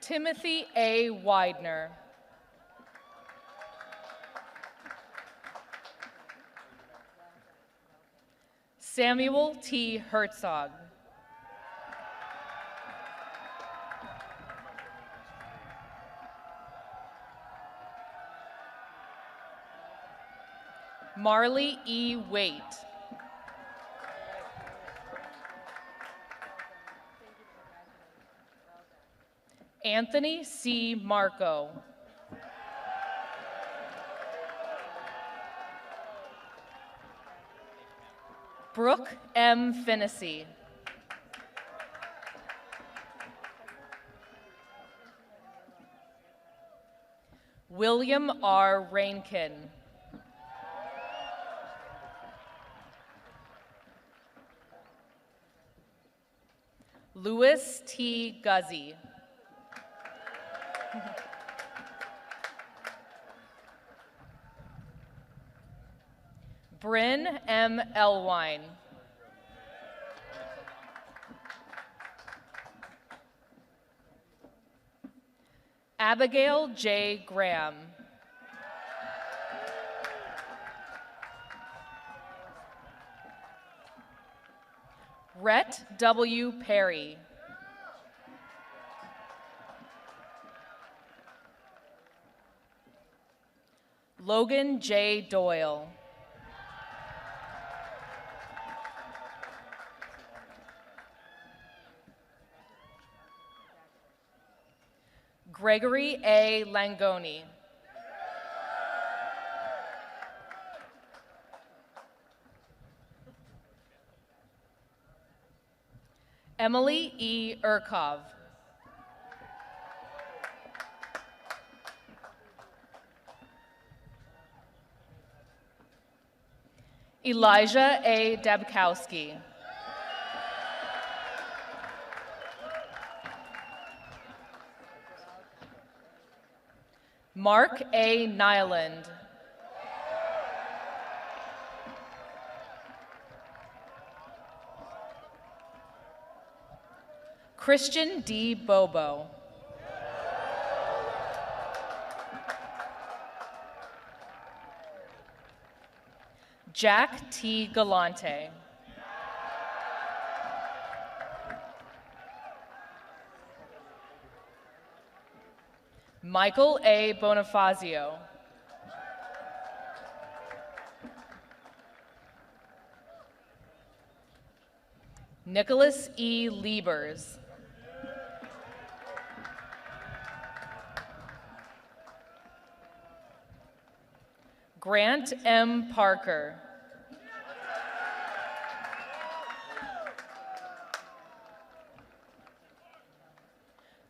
Timothy A. Widener. Samuel T. Herzog. Marley E. Waite. Anthony C. Marco. Brooke M. Finnessy. William R. Rainkin. Louis T. Guzzi. Bryn M. Elwine. Abigail J. Graham. Rhett W. Perry. Logan J. Doyle. Gregory A. Langoni. Emily E. Urkov. Elijah A. Debkowski. Mark A. Nyland. Christian D. Bobo. Jack T. Galante. Michael A. Bonifazio. Nicholas E. Liebers. Grant M. Parker.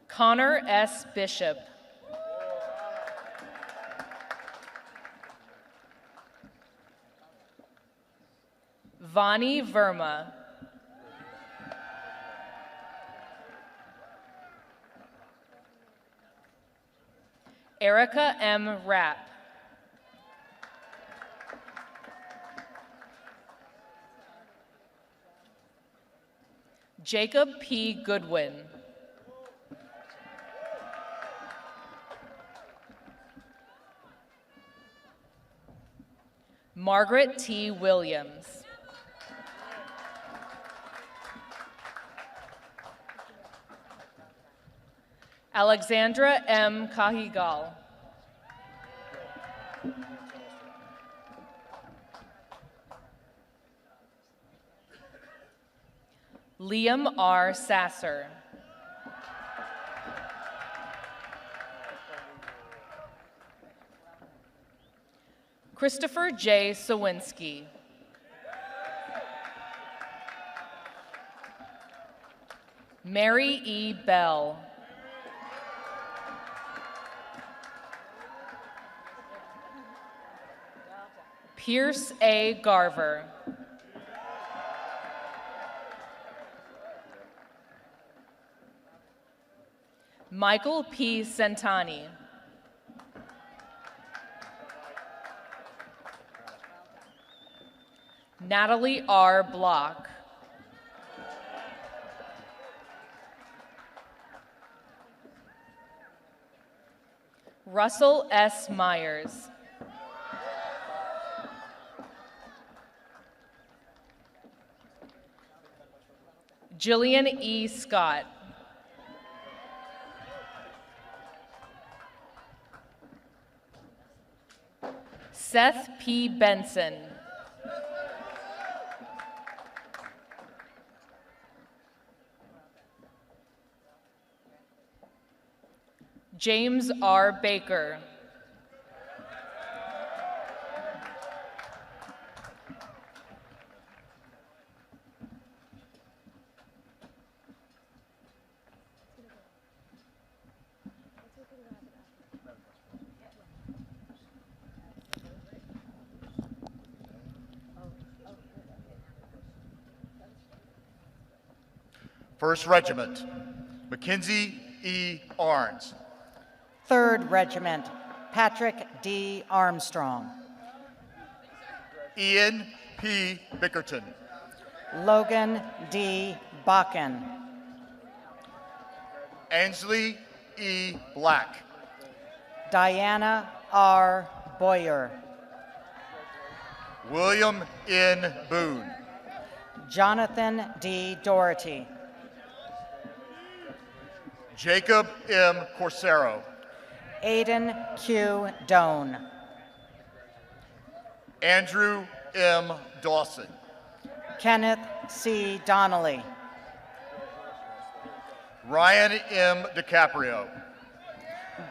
Connor S. Bishop. Vani Verma. Erica M. Rapp. Jacob P. Goodwin. Margaret T. Williams. Alexandra M. Cahigal. Liam R. Sasser. Christopher J. Sawinski. Mary E. Bell. Pierce A. Garver. Michael P. Centani. Natalie R. Block. Russell S. Myers. Jillian E. Scott. Seth P. Benson. James R. Baker. 1st Regiment, Mackenzie E. Arns. 3rd Regiment, Patrick D. Armstrong. Ian P. Bickerton. Logan D. Bakken. Ainsley E. Black. Diana R. Boyer. William N. Boone. Jonathan D. Doherty. Jacob M. Corsero. Aiden Q. Doan. Andrew M. Dawson. Kenneth C. Donnelly. Ryan M. DiCaprio.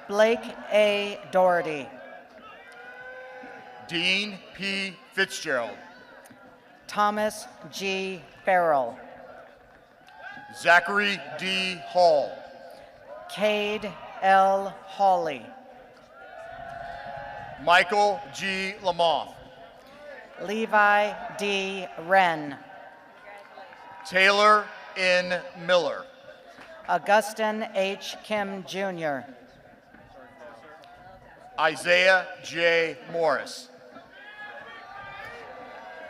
Blake A. Doherty. Dean P. Fitzgerald. Thomas G. Farrell. Zachary D. Hall. Cade L. Hawley. Michael G. Lamoth. Levi D. Wren. Taylor N. Miller. Augustin H. Kim Jr. Isaiah J. Morris.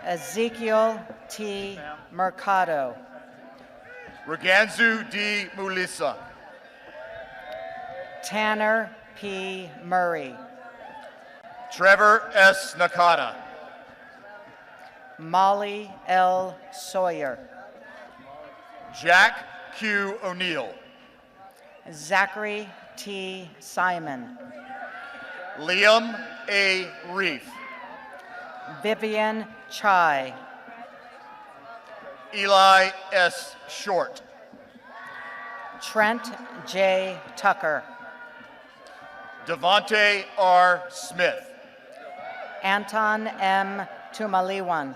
Ezekiel T. Mercado. Reganzu D. Mulisa. Tanner P. Murray. Trevor S. Nakata. Molly L. Sawyer. Jack Q. O'Neill. Zachary T. Simon. Liam A. Reef. Vivian Chai. Eli S. Short. Trent J. Tucker. Devontae R. Smith. Anton M. Tumaliwan.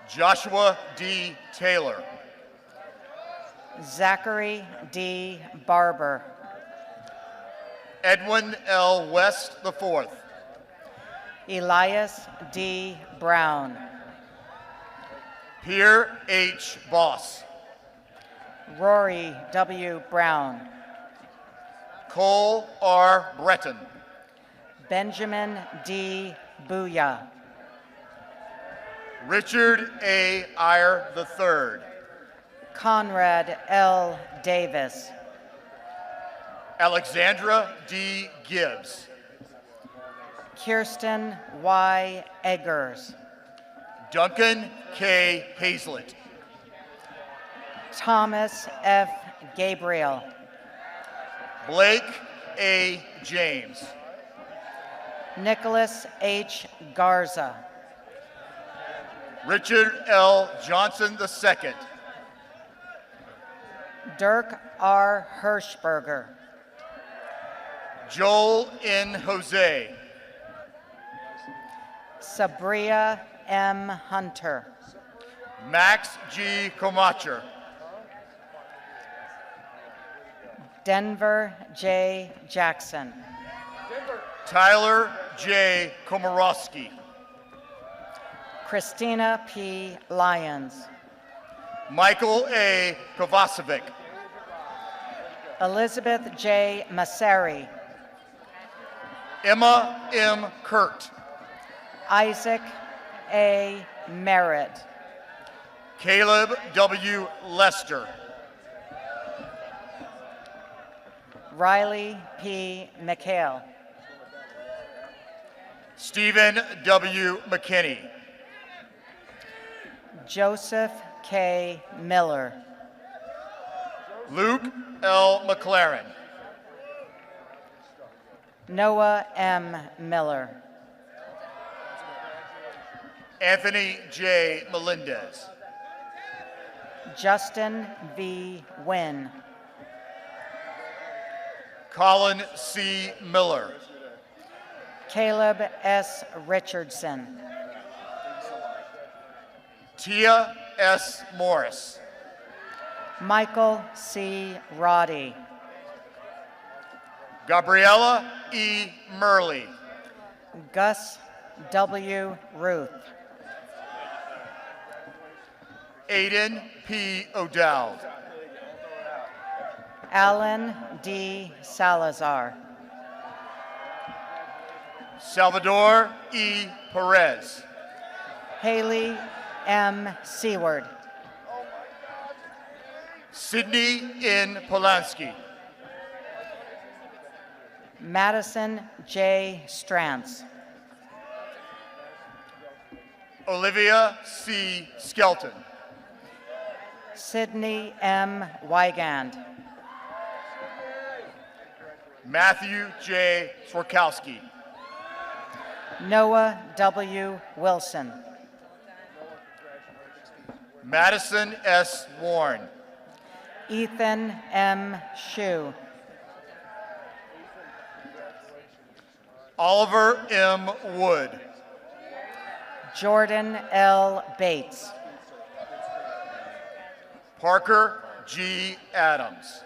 Joshua D. Taylor. Zachary D. Barber. Edwin L. West IV. Elias D. Brown. Pierre H. Boss. Rory W. Brown. Cole R. Breton. Benjamin D. Booyah. Richard A. Iyer III. Conrad L. Davis. Alexandra D. Gibbs. Kirsten Y. Eggers. Duncan K. Hazlett. Thomas F. Gabriel. Blake A. James. Nicholas H. Garza. Richard L. Johnson II. Dirk R. Hirschberger. Joel N. Jose. Sabria M. Hunter. Max G. Comacher. Denver J. Jackson. Tyler J. Komorowski. Christina P. Lyons. Michael A. Kovacevic. Elizabeth J. Masseri. Emma M. Kurt. Isaac A. Merritt. Caleb W. Lester. Riley P. McHale. Stephen W. McKinney. Joseph K. Miller. Luke L. McLaren. Noah M. Miller. Anthony J. Melendez. Justin V. Wynn. Colin C. Miller. Caleb S. Richardson. Tia S. Morris. Michael C. Roddy. Gabriella E. Murley. Gus W. Ruth. Aiden P. O'Dowd. Alan D. Salazar. Salvador E. Perez. Haley M. Seward. Sydney N. Polanski. Madison J. Strantz. Olivia C. Skelton. Sydney M. Wygand. Matthew J. Swarkowski. Noah W. Wilson. Madison S. Warren. Ethan M. Shue. Oliver M. Wood. Jordan L. Bates. Parker G. Adams.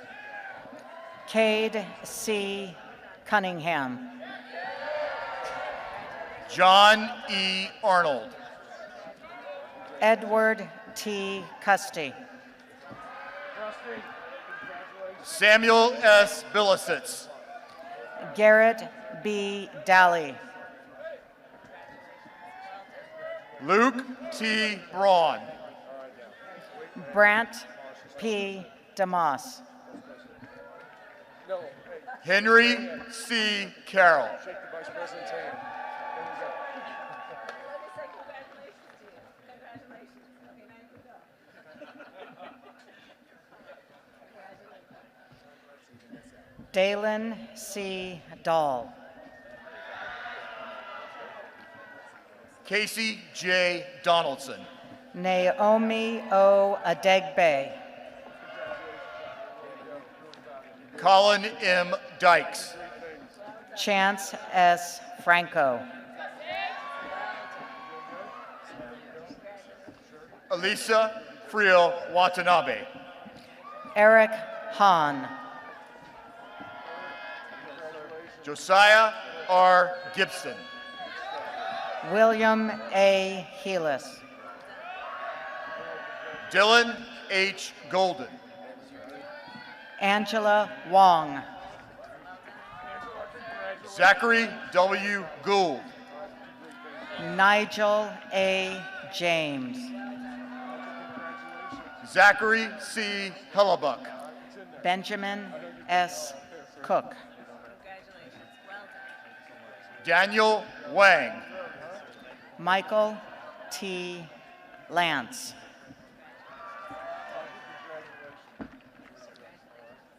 Cade C. Cunningham. John E. Arnold. Edward T. Custy. Samuel S. Billisitz. Garrett B. Daly. Luke T. Braun. Brant P. DeMoss. Henry C. Carroll. Dalen C. Dahl. Casey J. Donaldson. Naomi O. Adegbe. Colin M. Dykes. Chance S. Franco. Elisa Friel Watanabe. Eric Hahn. Josiah R. Gibson. William A. Helis. Dylan H. Golden. Angela Wong. Zachary W. Gould. Nigel A. James. Zachary C. Hellebuck. Benjamin S. Cook. Daniel Wang. Michael T. Lance.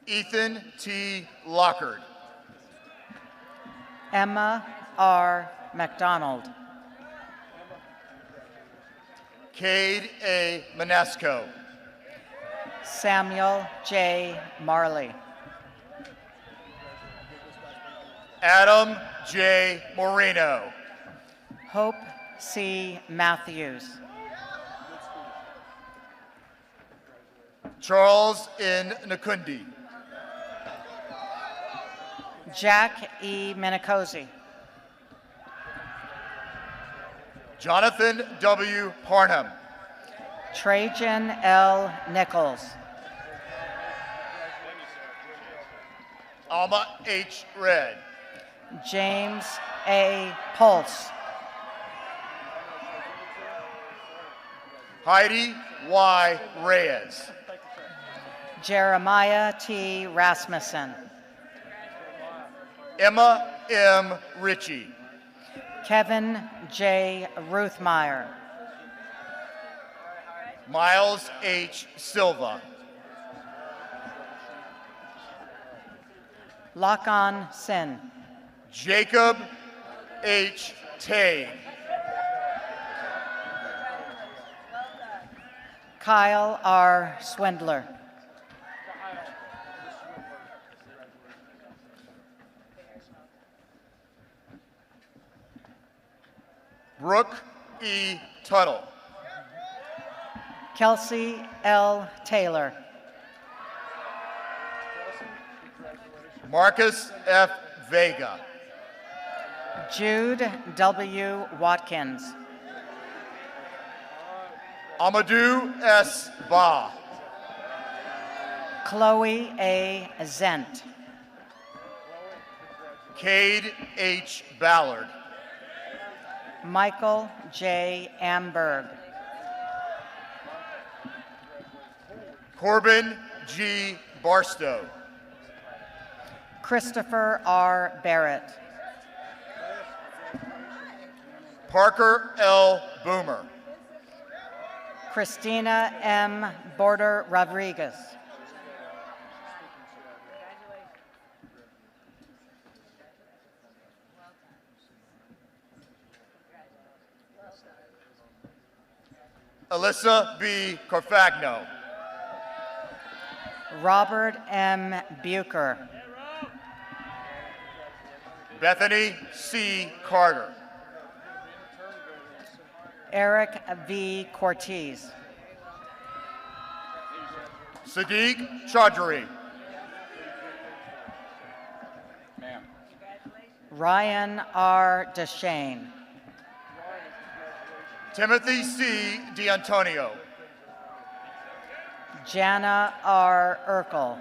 Ethan T. Lockard. Emma R. McDonald. Cade A. Manesco. Samuel J. Marley. Adam J. Moreno. Hope C. Matthews. Charles N. Nakundi. Jack E. Minicozy. Jonathan W. Parnham. Trajan L. Nichols. Alma H. Red. James A. Pulse. Heidi Y. Reyes. Jeremiah T. Rasmussen. Emma M. Ritchie. Kevin J. Ruthmeyer. Miles H. Silva. Lakan Sin. Jacob H. Tay. Kyle R. Swindler. Brooke E. Tuttle. Kelsey L. Taylor. Marcus F. Vega. Jude W. Watkins. Amadou S. Ba. Chloe A. Zent. Cade H. Ballard. Michael J. Amberg. Corbin G. Barstow. Christopher R. Barrett. Parker L. Boomer. Christina M. Border Rodriguez. Alyssa B. Carfagno. Robert M. Bucher. Bethany C. Carter. Eric V. Cortez. Sadiq Chaudhry. Ryan R. Deshane. Timothy C. D'Antonio. Jana R. Urkel.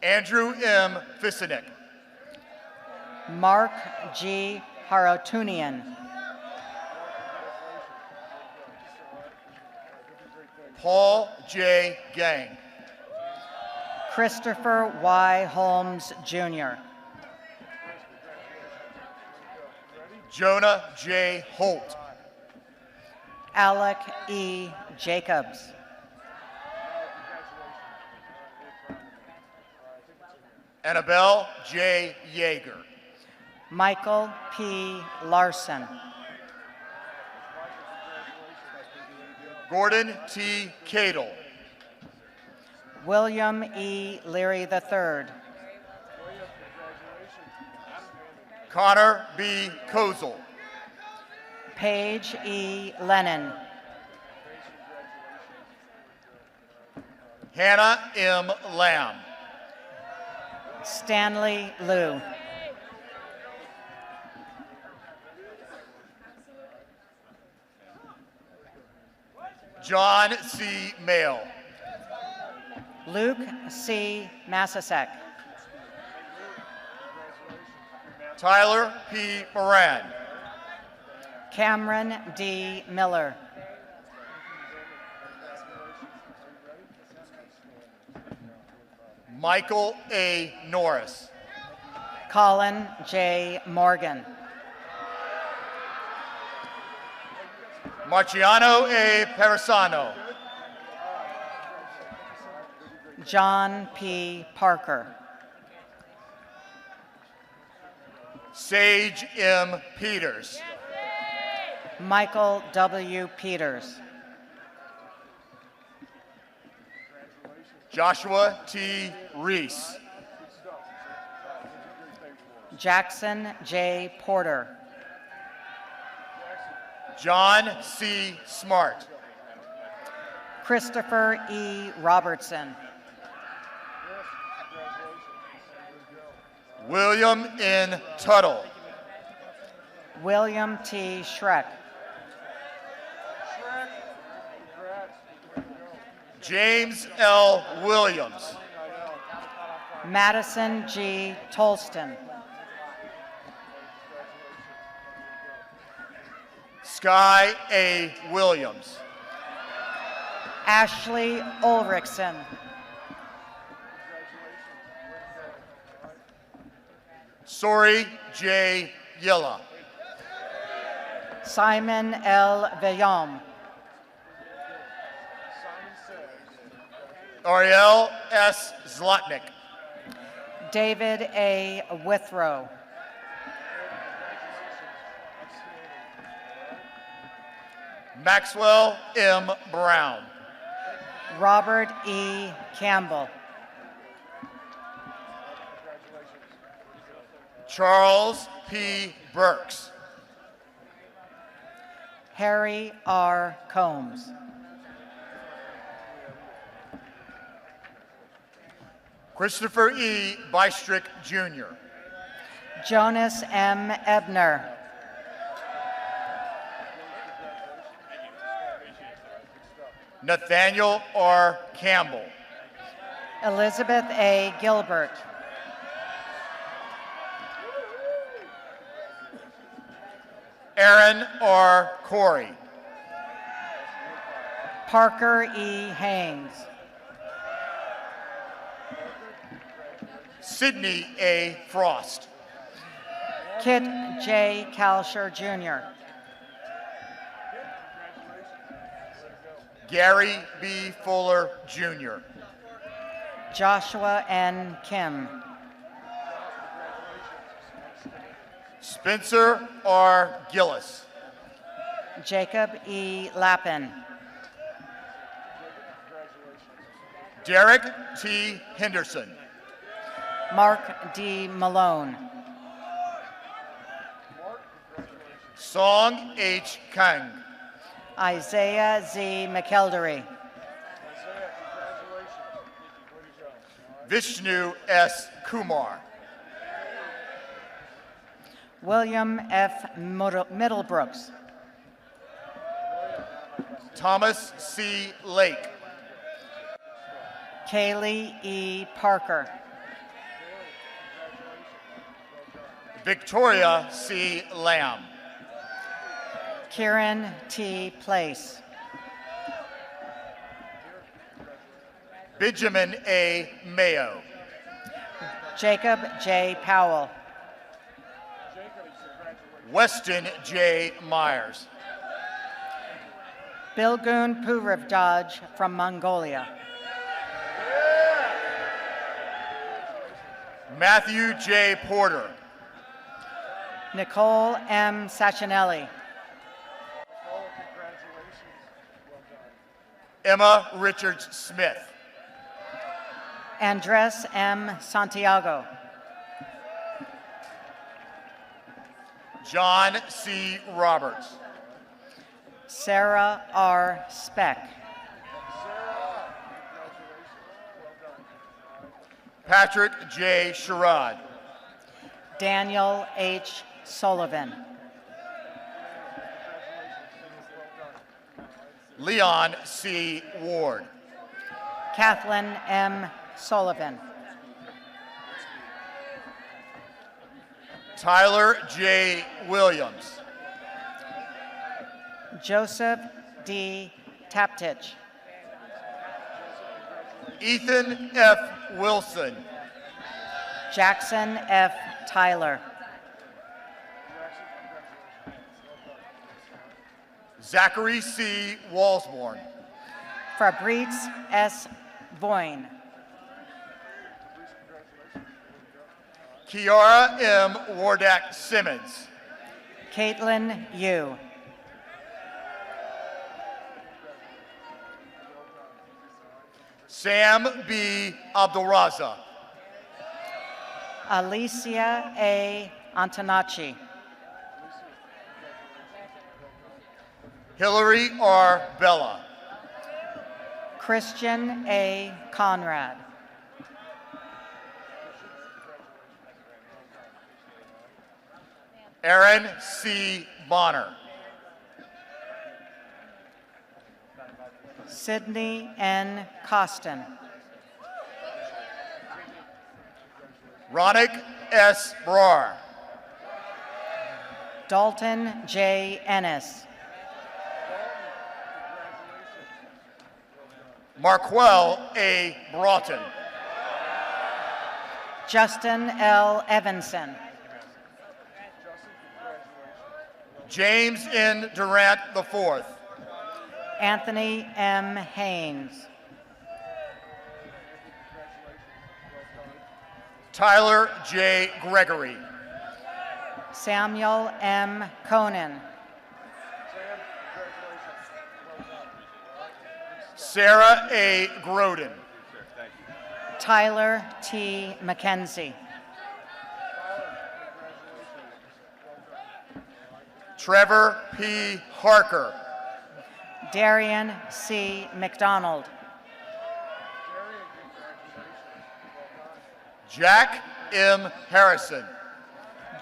Andrew M. Fissinek. Mark G. Harotunian. Paul J. Gang. Christopher Y. Holmes, Jr. Jonah J. Holt. Alec E. Jacobs. Annabelle J. Yeager. Michael P. Larson. Gordon T. Cadle. William E. Leary III. Connor B. Kozel. Paige E. Lennon. Hannah M. Lamb. Stanley Liu. John C. Mail. Luke C. Massasek. Tyler P. Moran. Cameron D. Miller. Michael A. Norris. Colin J. Morgan. Marciano A. Perisano. John P. Parker. Sage M. Peters. Michael W. Peters. Joshua T. Reese. Jackson J. Porter. John C. Smart. Christopher E. Robertson. William N. Tuttle. William T. Schreck. James L. Williams. Madison G. Tolston. Sky A. Williams. Ashley Ulrichsen. Sori J. Yilla. Simon L. Villaume. Ariel S. Zlotnick. David A. Withrow. Maxwell M. Brown. Robert E. Campbell. Charles P. Burks. Harry R. Combs. Christopher E. Bystrick, Jr. Jonas M. Ebner. Nathaniel R. Campbell. Elizabeth A. Gilbert. Aaron R. Corey. Parker E. Haynes. Sydney A. Frost. Kit J. Kalsher Jr. Gary B. Fuller, Jr. Joshua N. Kim. Spencer R. Gillis. Jacob E. Lappin. Derek T. Henderson. Mark D. Malone. Song H. Kang. Isaiah Z. McKeldery. Vishnu S. Kumar. William F. Middlebrooks. Thomas C. Lake. Kaylee E. Parker. Victoria C. Lamb. Kieran T. Place. Benjamin A. Mayo. Jacob J. Powell. Weston J. Myers. Bilgun Puriv Dodge from Mongolia. Matthew J. Porter. Nicole M. Sachinelli. Emma Richards Smith. Andres M. Santiago. John C. Roberts. Sarah R. Speck. Patrick J. Sherrod. Daniel H. Sullivan. Leon C. Ward. Kathleen M. Sullivan. Tyler J. Williams. Joseph D. Taptich. Ethan F. Wilson. Jackson F. Tyler. Zachary C. Walsborn. Fabrice S. Voyne. Kiara M. Wardak Simmons. Caitlin Yu. Sam B. Abdulraza. Alicia A. Antonacci. Hillary R. Bella. Christian A. Conrad. Aaron C. Bonner. Sydney N. Costin. Ronick S. Brar. Dalton J. Ennis. Marquel A. Broughton. Justin L. Evanson. James N. Durant IV. Anthony M. Haynes. Tyler J. Gregory. Samuel M. Conan. Sarah A. Groden. Tyler T. McKenzie. Trevor P. Harker. Darian C. McDonald. Jack M. Harrison.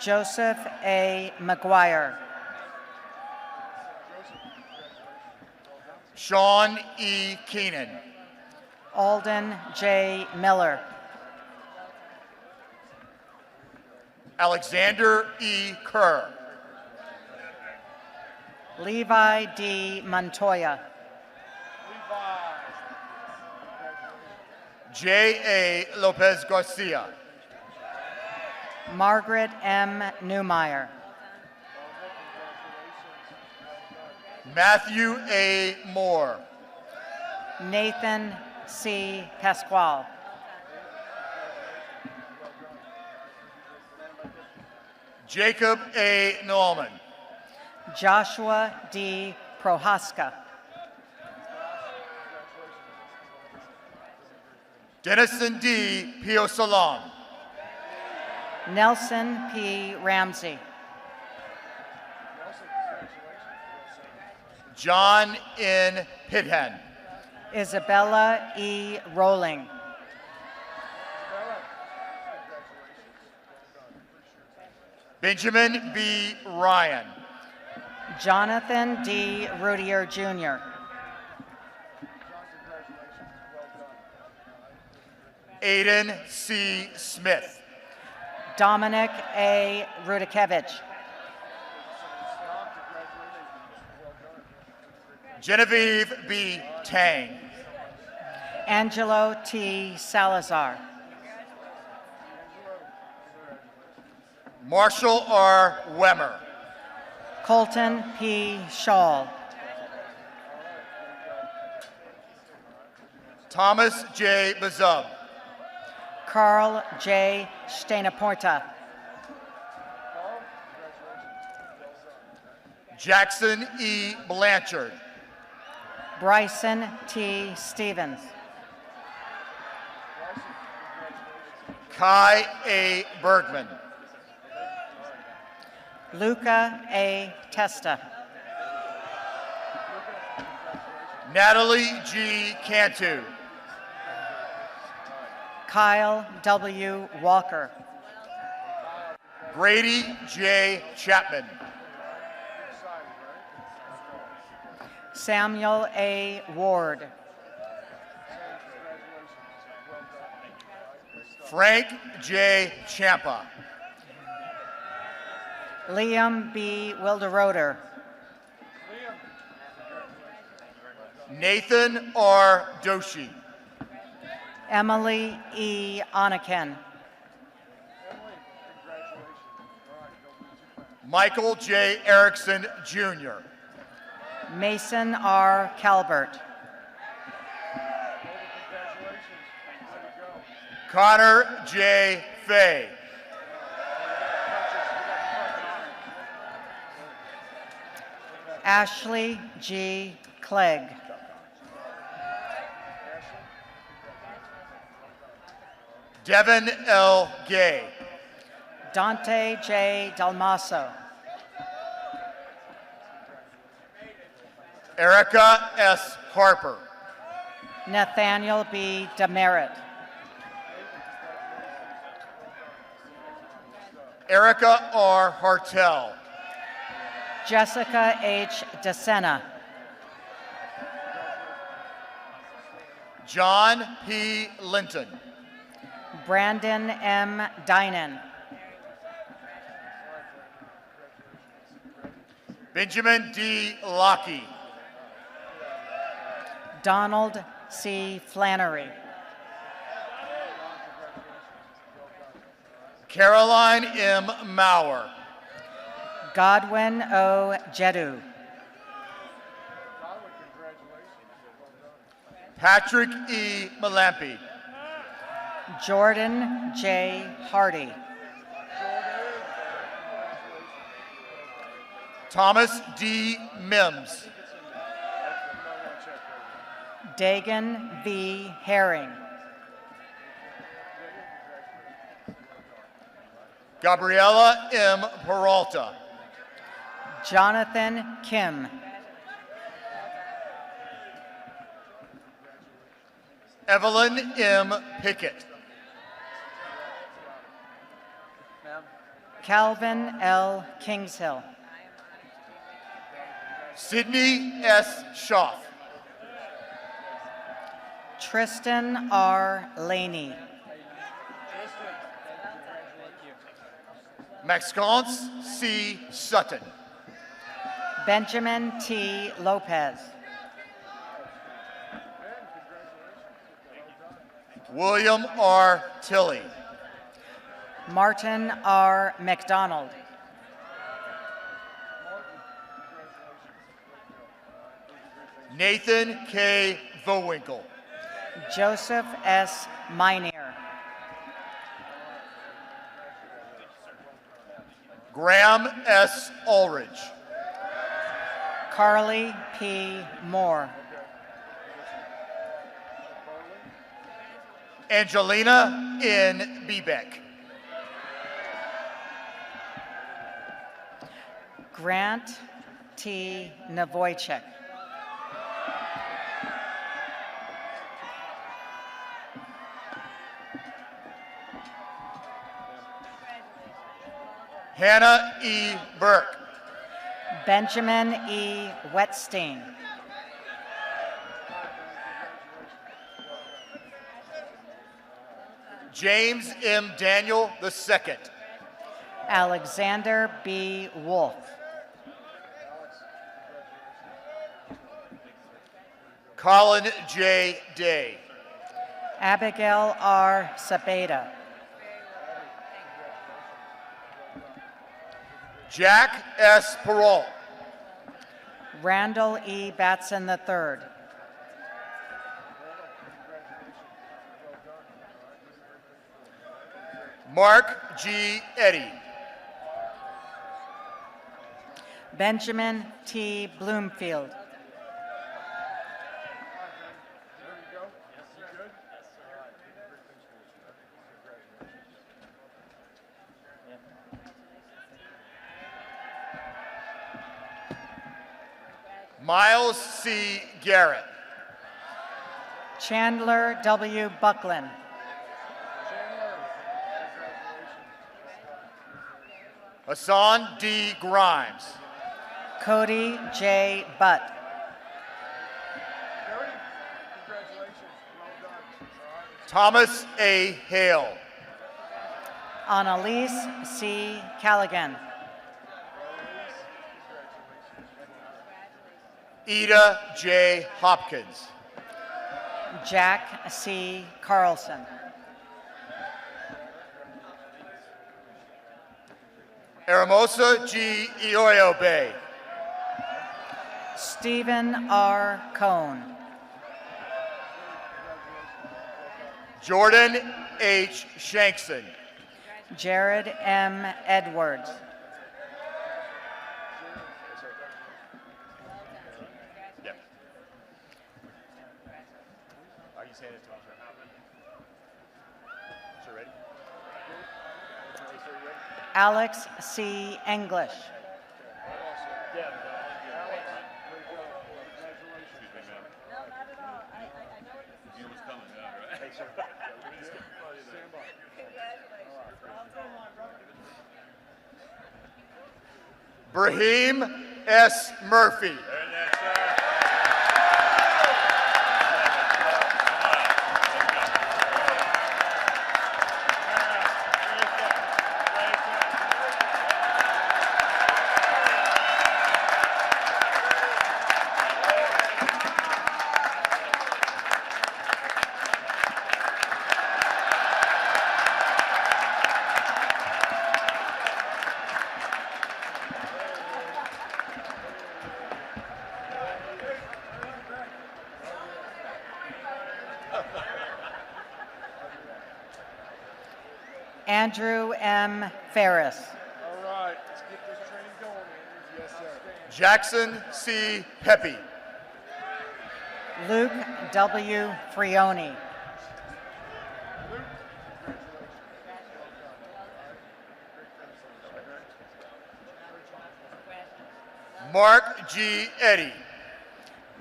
Joseph A. McGuire. Sean E. Keenan. Alden J. Miller. Alexander E. Kerr. Levi D. Montoya. J. A. Lopez Garcia. Margaret M. Newmeyer. Matthew A. Moore. Nathan C. Pasquale. Jacob A. Norman. Joshua D. Prohaska. Denison D. Pio Salam. Nelson P. Ramsey. John N. Pithen. Isabella E. Rowling. Benjamin B. Ryan. Jonathan D. Rudier Jr. Aiden C. Smith. Dominic A. Rudakevich. Genevieve B. Tang. Angelo T. Salazar. Marshall R. Wemmer. Colton P. Shaw. Thomas J. Bazub. Carl J. Steinaporta. Jackson E. Blanchard. Bryson T. Stevens. Kai A. Bergman. Luca A. Testa. Natalie G. Cantu. Kyle W. Walker. Grady J. Chapman. Samuel A. Ward. Frank J. Champa. Liam B. Wilderoder. Nathan R. Doshi. Emily E. Anaken. Michael J. Erickson, Jr. Mason R. Calvert. Connor J. Fay. Ashley G. Clegg. Devin L. Gay. Dante J. Dalmaso. Erica S. Harper. Nathaniel B. Demerit. Erica R. Hartel. Jessica H. DeSena. John P. Linton. Brandon M. Dinan. Benjamin D. Lockey. Donald C. Flannery. Caroline M. Maurer. Godwin O. Jedu. Patrick E. Malampi. Jordan J. Hardy. Thomas D. Mims. Dagan V. Herring. Gabriela M. Peralta. Jonathan Kim. Evelyn M. Pickett. Calvin L. Kingshill. Sydney S. Schaff. Tristan R. Laney. Maxence C. Sutton. Benjamin T. Lopez. William R. Tilley. Martin R. McDonald. Nathan K. Vowinkle. Joseph S. Minear. Graham S. Ulrich. Carly P. Moore. Angelina N. Bebeck. Grant T. Navoychik. Hannah E. Burke. Benjamin E. Wetstein. James M. Daniel II. Alexander B. Wolf. Colin J. Day. Abigail R. Sabeda. Jack S. Peralt. Randall E. Batson III. Mark G. Eddy. Benjamin T. Bloomfield. Miles C. Garrett. Chandler W. Buckland. Hassan D. Grimes. Cody J. Butt. Thomas A. Hale. Annalise C. Callaghan. Ida J. Hopkins. Jack C. Carlson. Hermosa G. Ioyobe. Stephen R. Cohn. Jordan H. Shankson. Jared M. Edwards. Yep. Are you saying it to me? Sir, ready? Alex C. English. Brahim S. Murphy. Andrew M. Ferris. All right, let's get this training going, Andrew. Yes, sir. Jackson C. Pepe. Luke W. Frioni. Mark G. Eddy.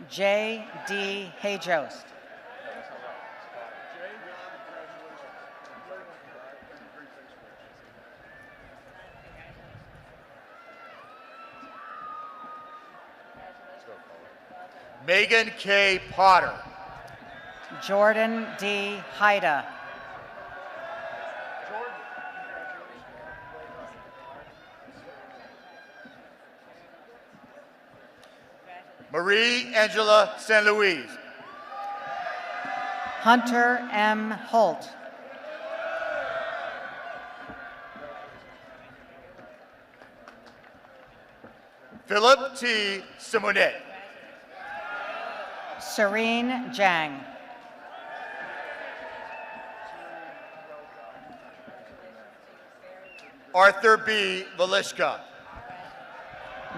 J. D. Hajost. Megan K. Potter. Jordan D. Haida. Marie Angela St. Louis. Hunter M. Holt. Philip T. Simonet. Serene Jang. Arthur B. Valishka.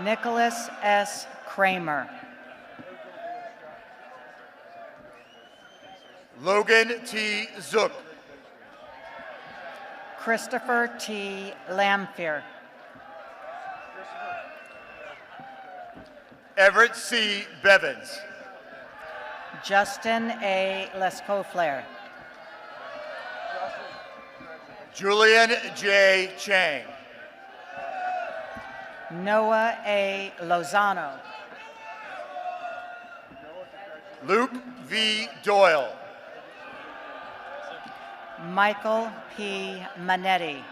Nicholas S. Kramer. Logan T. Zook. Christopher T. Lampier. Everett C. Bevins. Justin A. Lescauflair. Julian J. Chang. Noah A. Lozano. Luke V. Doyle. Michael P. Manetti.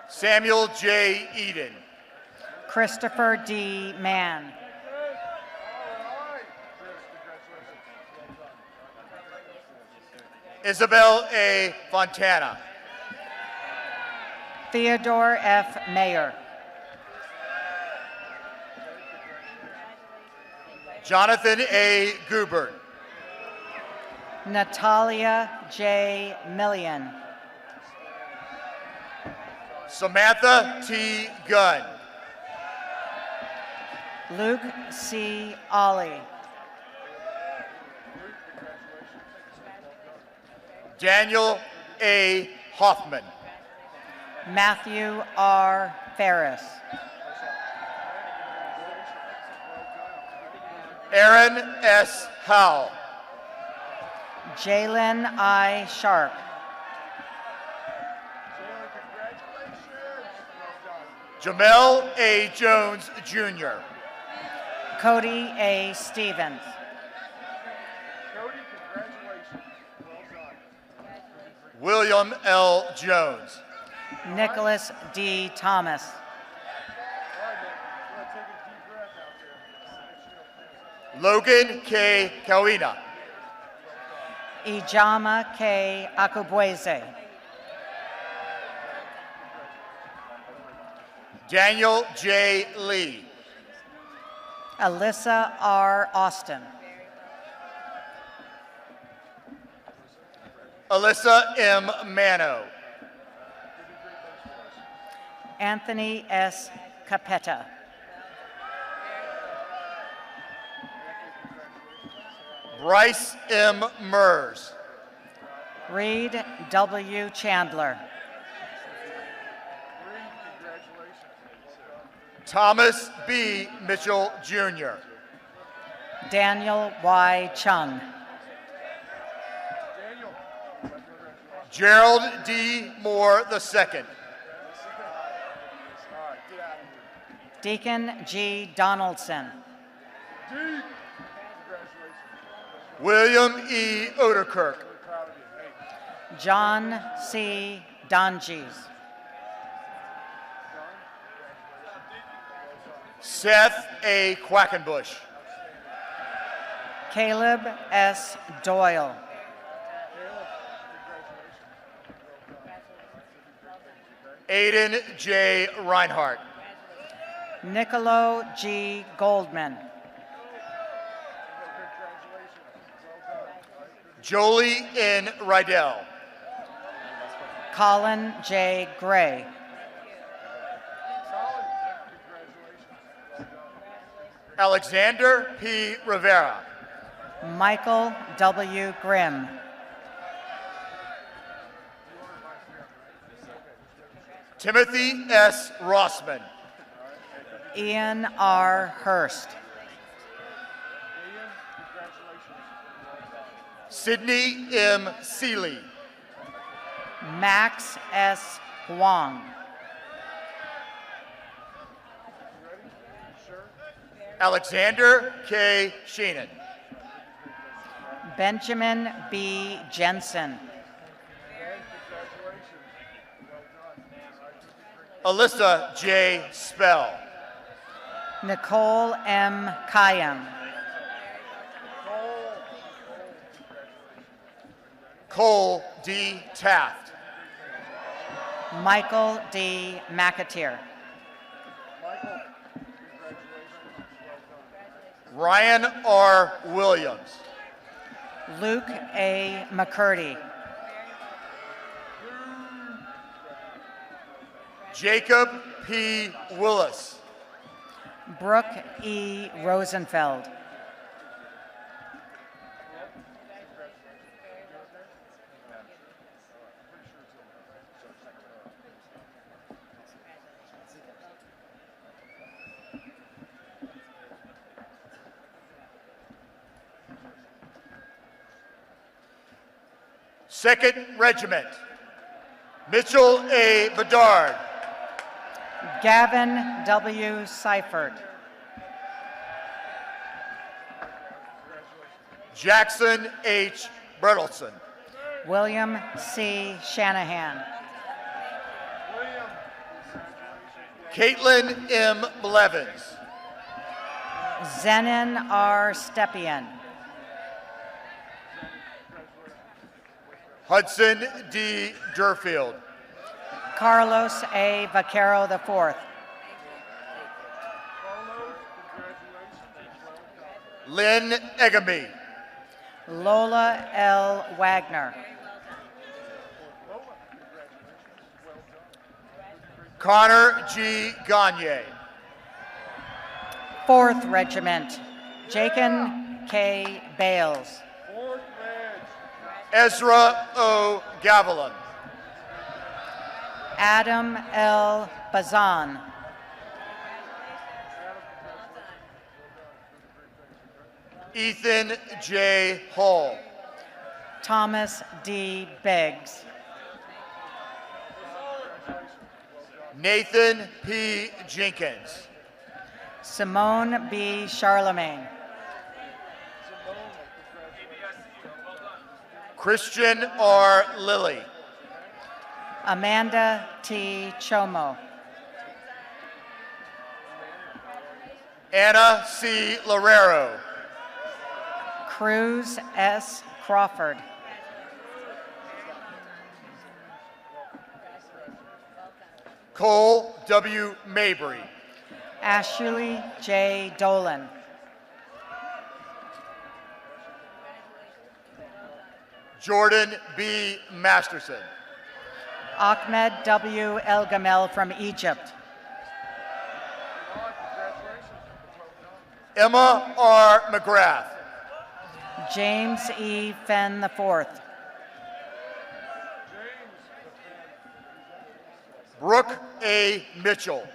Samuel J. Eden. Christopher D. Mann. Isabel A. Fontana. Theodore F. Mayer. Jonathan A. Gubert. Natalia J. Millian. Samantha T. Gunn. Luke C. Ollie. Daniel A. Hoffman. Matthew R. Ferris. Aaron S. Howell. Jalen I. Sharp. Jamel A. Jones, Jr. Cody A. Stevens. William L. Jones. Nicholas D. Thomas. Logan K. Kawina. Ijama K. Akubweze. Daniel J. Lee. Alyssa R. Austin. Alyssa M. Mano. Anthony S. Capetta. Bryce M. Mers. Reed W. Chandler. Thomas B. Mitchell, Jr. Daniel Y. Chung. Gerald D. Moore II. Deacon G. Donaldson. William E. Oderkirk. John C. Donges. Seth A. Quackenbush. Caleb S. Doyle. Aiden J. Reinhardt. Nicolo G. Goldman. Jolie N. Rydell. Colin J. Gray. Alexander P. Rivera. Michael W. Grimm. Timothy S. Rossman. Ian R. Hurst. Sydney M. Seeley. Max S. Huang. Alexander K. Sheenan. Benjamin B. Jensen. Alyssa J. Spell. Nicole M. Kayam. Cole D. Taft. Michael D. McAteer. Ryan R. Williams. Luke A. McCurdy. Jacob P. Willis. Brooke E. Rosenfeld. Second Regiment. Mitchell A. Bedard. Gavin W. Seifert. Jackson H. Bertelson. William C. Shanahan. Caitlin M. Blevins. Zenon R. Stepien. Hudson D. Durfield. Carlos A. Vaquero IV. Lynn Egamy. Lola L. Wagner. Connor G. Gagne. 4th Regiment. Jacob K. Bales. Ezra O. Gavilan. Adam L. Bazan. Ethan J. Hall. Thomas D. Beggs. Nathan P. Jenkins. Simone B. Charlemagne. Christian R. Lilly. Amanda T. Chomo. Anna C. Lorero. Cruz S. Crawford. Cole W. Mabry. Ashley J. Dolan. Jordan B. Masterson. Ahmed W. El Gamel from Egypt. Emma R. McGrath. James E. Fenn IV. Brooke A. Mitchell.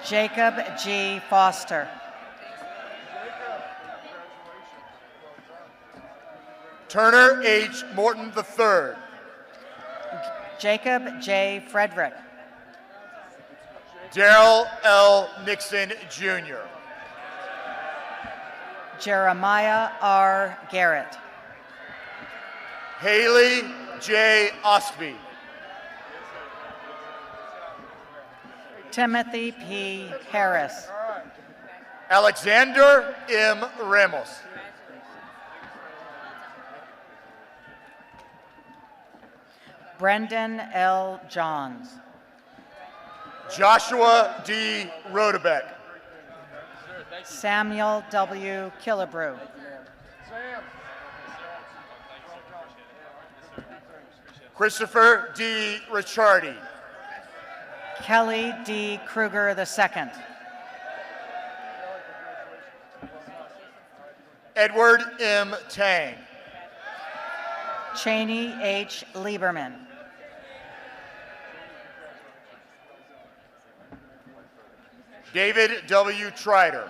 Jacob G. Foster. Turner H. Morton III. Jacob J. Frederick. Daryl L. Nixon Jr. Jeremiah R. Garrett. Haley J. Ostby. Timothy P. Harris. Alexander M. Ramos. Brendan L. Johns. Joshua D. Rodebeck. Samuel W. Killebrew. Christopher D. Ricciardi. Kelly D. Kruger II. Edward M. Tang. Cheney H. Lieberman. David W. Trider.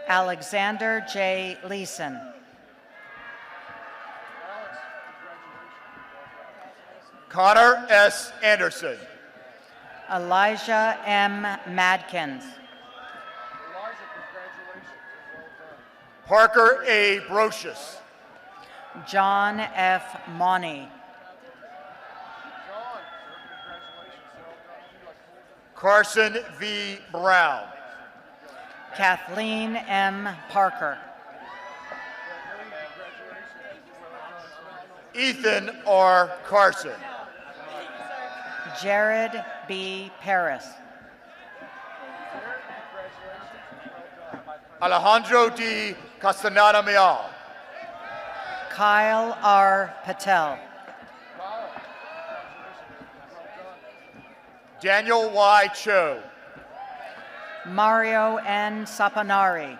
Alexander J. Leeson. Connor S. Anderson. Elijah M. Madkins. Parker A. Brocious. John F. Mauney. Carson V. Brown. Kathleen M. Parker. Ethan R. Carson. Jared B. Paris. Alejandro D. Castaneda Meal. Kyle R. Patel. Daniel Y. Cho. Mario N. Saponari.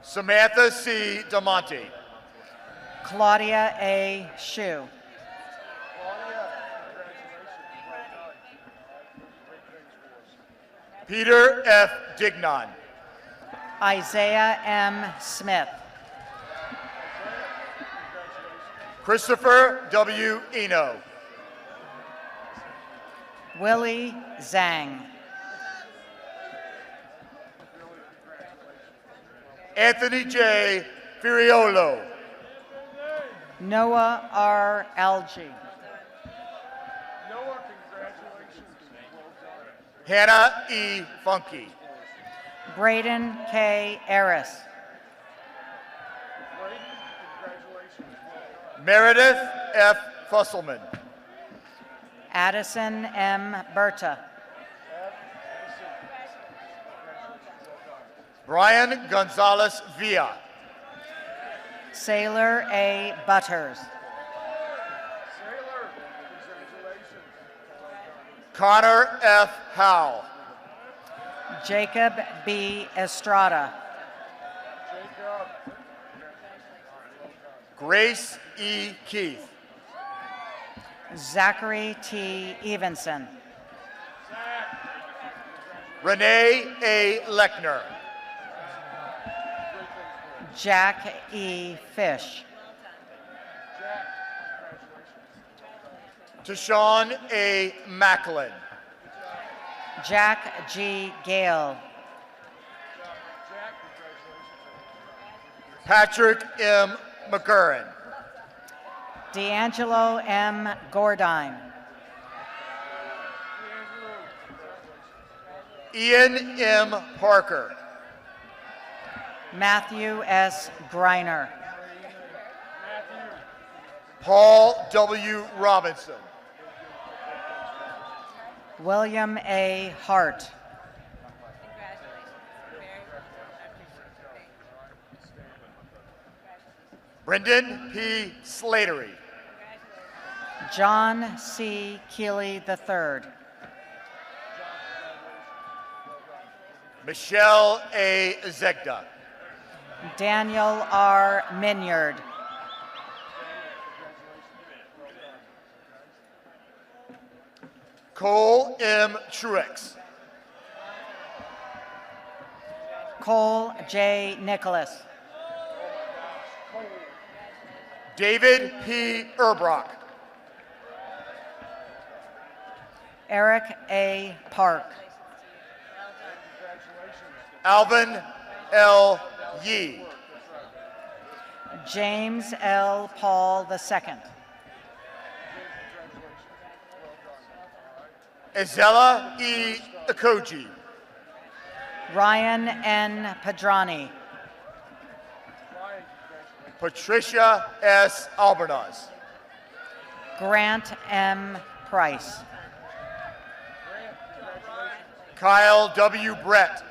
Samantha C. Damonte. Claudia A. Shu. Peter F. Dignon. Isaiah M. Smith. Christopher W. Eno. Willie Zhang. Anthony J. Firiolo. Noah R. Algie. Hannah E. Funky. Braden K. Eris. Meredith F. Fusselman. Addison M. Berta. Brian Gonzalez Villa. Sailor A. Butters. Connor F. Howell. Jacob B. Estrada. Grace E. Keith. Zachary T. Evenson. Renee A. Lechner. Jack E. Fish. Tashawn A. Macklin. Jack G. Gale. Patrick M. McGurran. D'Angelo M. Gordine. Ian M. Parker. Matthew S. Griner. Paul W. Robinson. William A. Hart. Brendan P. Slatery. John C. Keeley III. Michelle A. Zegda. Daniel R. Minyard. Cole M. Truex. Cole J. Nicholas. David P. Erbrock. Eric A. Park. Alvin L. Yee. James L. Paul II. Ezella E. Ikoji. Ryan N. Padrani. Patricia S. Albornoz. Grant M. Price. Kyle W. Brett.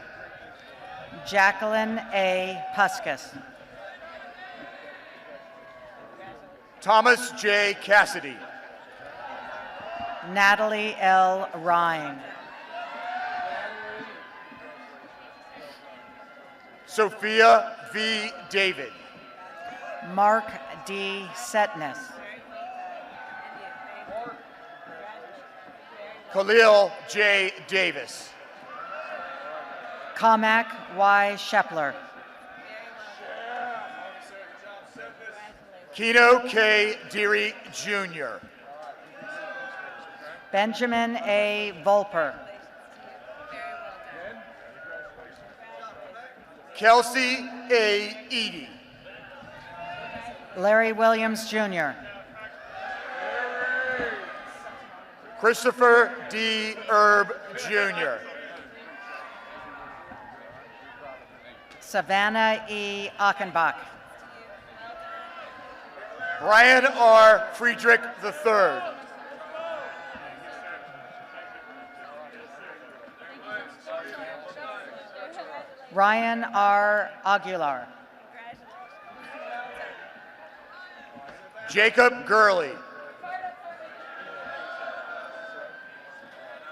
Jacqueline A. Puskas. Thomas J. Cassidy. Natalie L. Ryan. Sophia V. David. Mark D. Setness. Khalil J. Davis. Kamak Y. Shepler. Keno K. Deary Jr. Benjamin A. Volper. Kelsey A. Eady. Larry Williams, Jr. Christopher D. Erb, Jr. Savannah E. Achenbach. Brian R. Friedrich III. Ryan R. Aguilar. Jacob Gurley.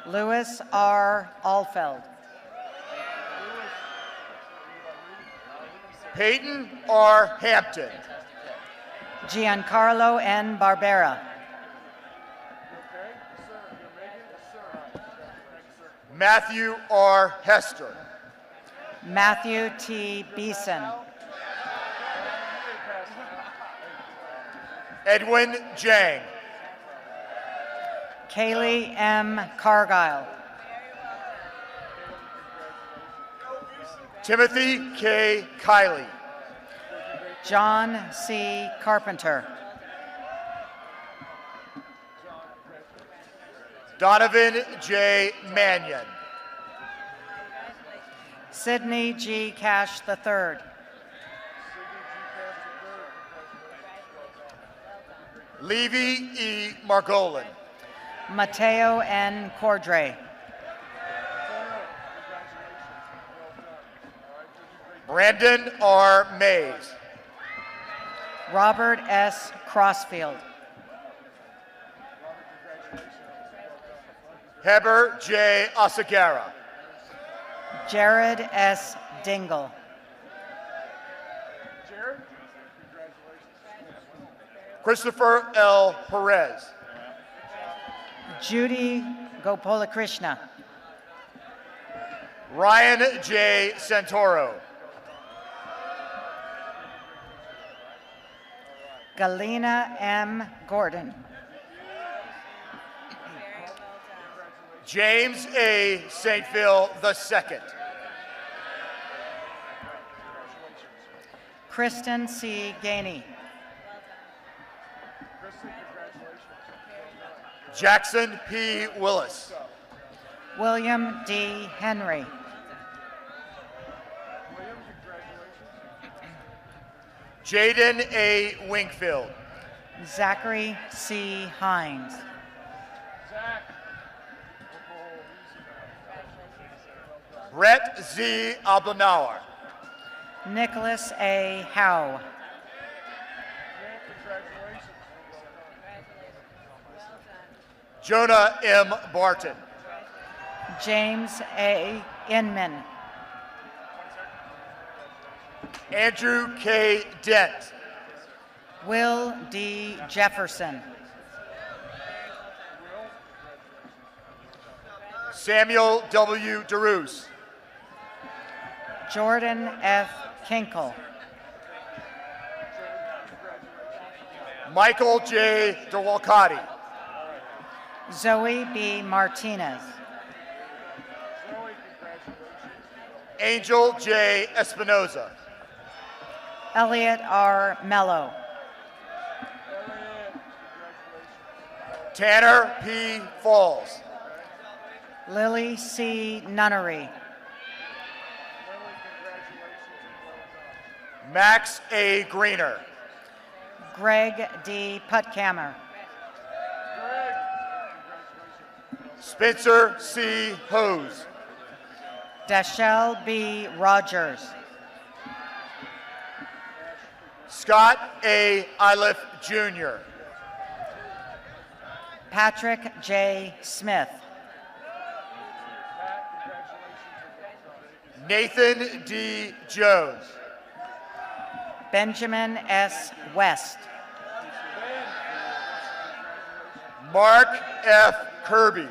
Louis R. Alfeld. Peyton R. Hampton. Giancarlo N. Barbera. Matthew R. Hester. Matthew T. Beeson. Edwin Jang. Kaylee M. Cargile. Timothy K. Kiley. John C. Carpenter. Donovan J. Mannion. Sidney G. Cash III. Levy E. Margolin. Mateo N. Cordray. Brandon R. Mays. Robert S. Crossfield. Heber J. Asagara. Jared S. Dingle. Christopher L. Perez. Judy Gopalakrishna. Ryan J. Santoro. Galena M. Gordon. James A. St. Phil II. Kristen C. Gainey. Jackson P. Willis. William D. Henry. Jaden A. Wingfield. Zachary C. Hines. Brett Z. Ablanauer. Nicholas A. Howe. Jonah M. Barton. James A. Inman. Andrew K. Dent. Will D. Jefferson. Samuel W. DeRoos. Jordan F. Kinkle. Michael J. DeWalcotti. Zoe B. Martinez. Angel J. Espinoza. Elliot R. Mello. Tanner P. Falls. Lily C. Nunnery. Max A. Greener. Greg D. Putkammer. Spencer C. Hose. Dashelle B. Rogers. Scott A. Iliff Jr. Patrick J. Smith. Nathan D. Jones. Benjamin S. West. Mark F. Kirby.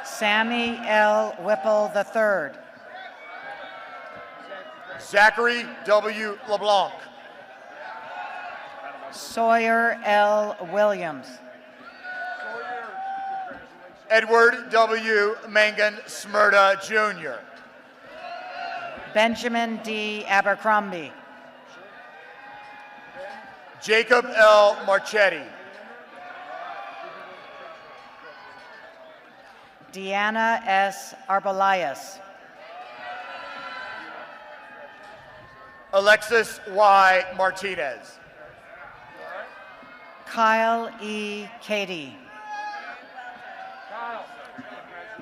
Sammy L. Whipple III. Zachary W. LeBlanc. Sawyer L. Williams. Edward W. Mangan Smyrda Jr. Benjamin D. Abercrombie. Jacob L. Marchetti. Deanna S. Arbelias. Alexis Y. Martinez. Kyle E. Cady.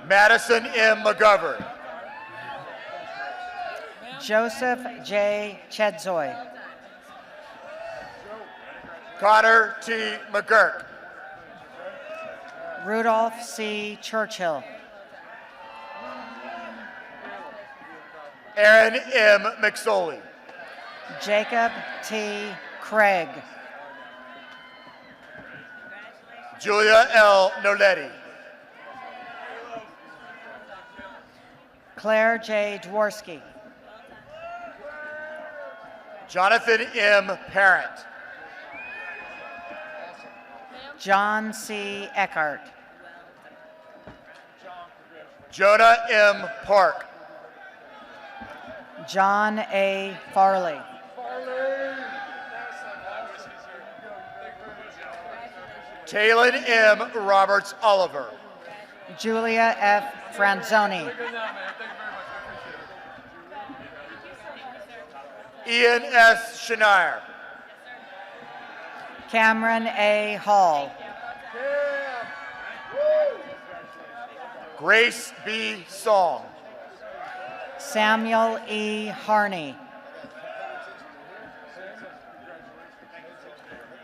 Madison M. McGovern. Joseph J. Chedzoy. Connor T. McGurk. Rudolph C. Churchill. Aaron M. McSoley. Jacob T. Craig. Julia L. Noletti. Claire J. Dworsky. Jonathan M. Parent. John C. Eckhart. Jonah M. Park. John A. Farley. Talon M. Roberts Oliver. Julia F. Franzoni. Ian S. Shania. Cameron A. Hall. Grace B. Song. Samuel E. Harney.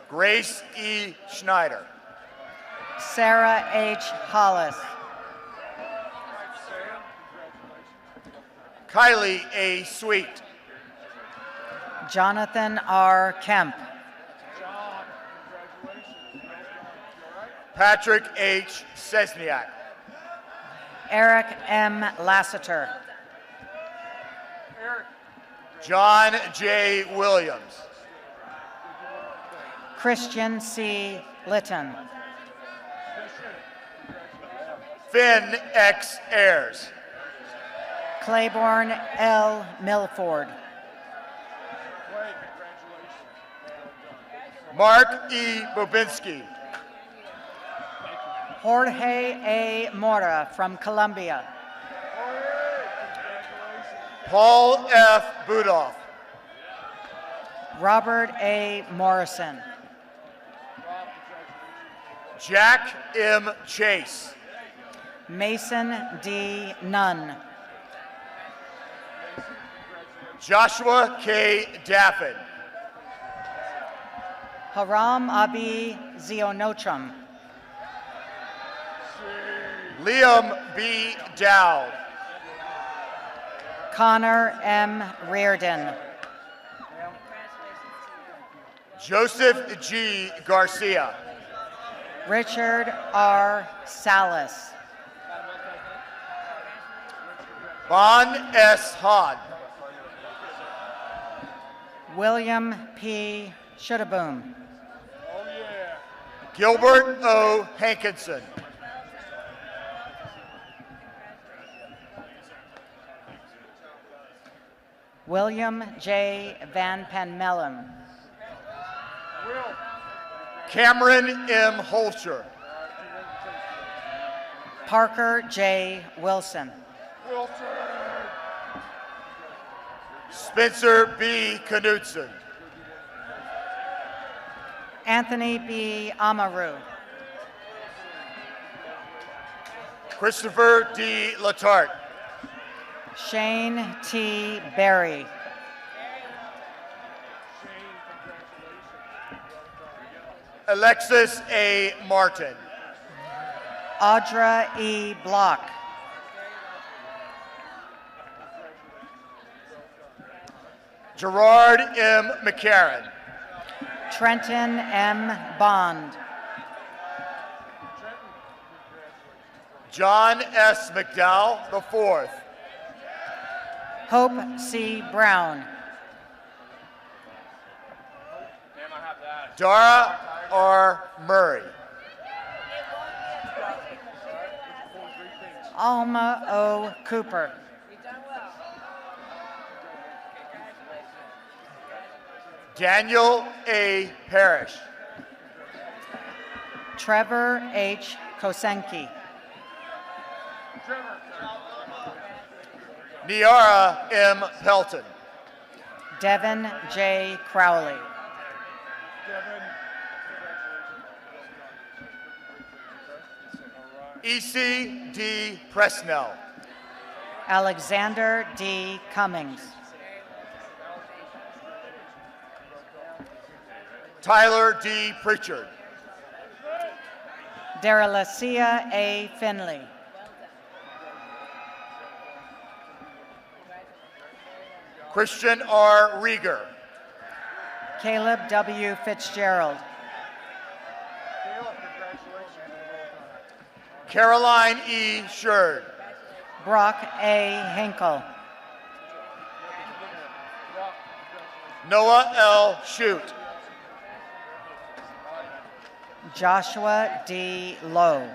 Grace E. Schneider. Sarah H. Hollis. Kylie A. Sweet. Jonathan R. Kemp. Patrick H. Sesniak. Eric M. Lassiter. John J. Williams. Christian C. Litton. Finn X. Ayers. Claiborne L. Milford. Mark E. Bobinski. Jorge A. Mora from Columbia. Paul F. Budoff. Robert A. Morrison. Jack M. Chase. Mason D. Nunn. Joshua K. Daffin. Haram Abi Zionotram. Liam B. Dowd. Connor M. Reardon. Joseph G. Garcia. Richard R. Salas. Bon S. Hahn. William P. Shudaboom. Gilbert O. Hankinson. William J. Van Panmelum. Cameron M. Holscher. Parker J. Wilson. Spencer B. Knutson. Anthony B. Amaru. Christopher D. Latarte. Shane T. Berry. Alexis A. Martin. Audra E. Block. Gerard M. McCarron. Trenton M. Bond. John S. McDowell IV. Hope C. Brown. Dara R. Murray. Alma O. Cooper. Daniel A. Parrish. Trevor H. Kosenki. Niara M. Pelton. Devin J. Crowley. E.C. D. Presnell. Alexander D. Cummings. Tyler D. Pritchard. Daralacia A. Finley. Christian R. Rieger. Caleb W. Fitzgerald. Caroline E. Sherd. Brock A. Hinkle. Noah L. Shute. Joshua D. Lowe.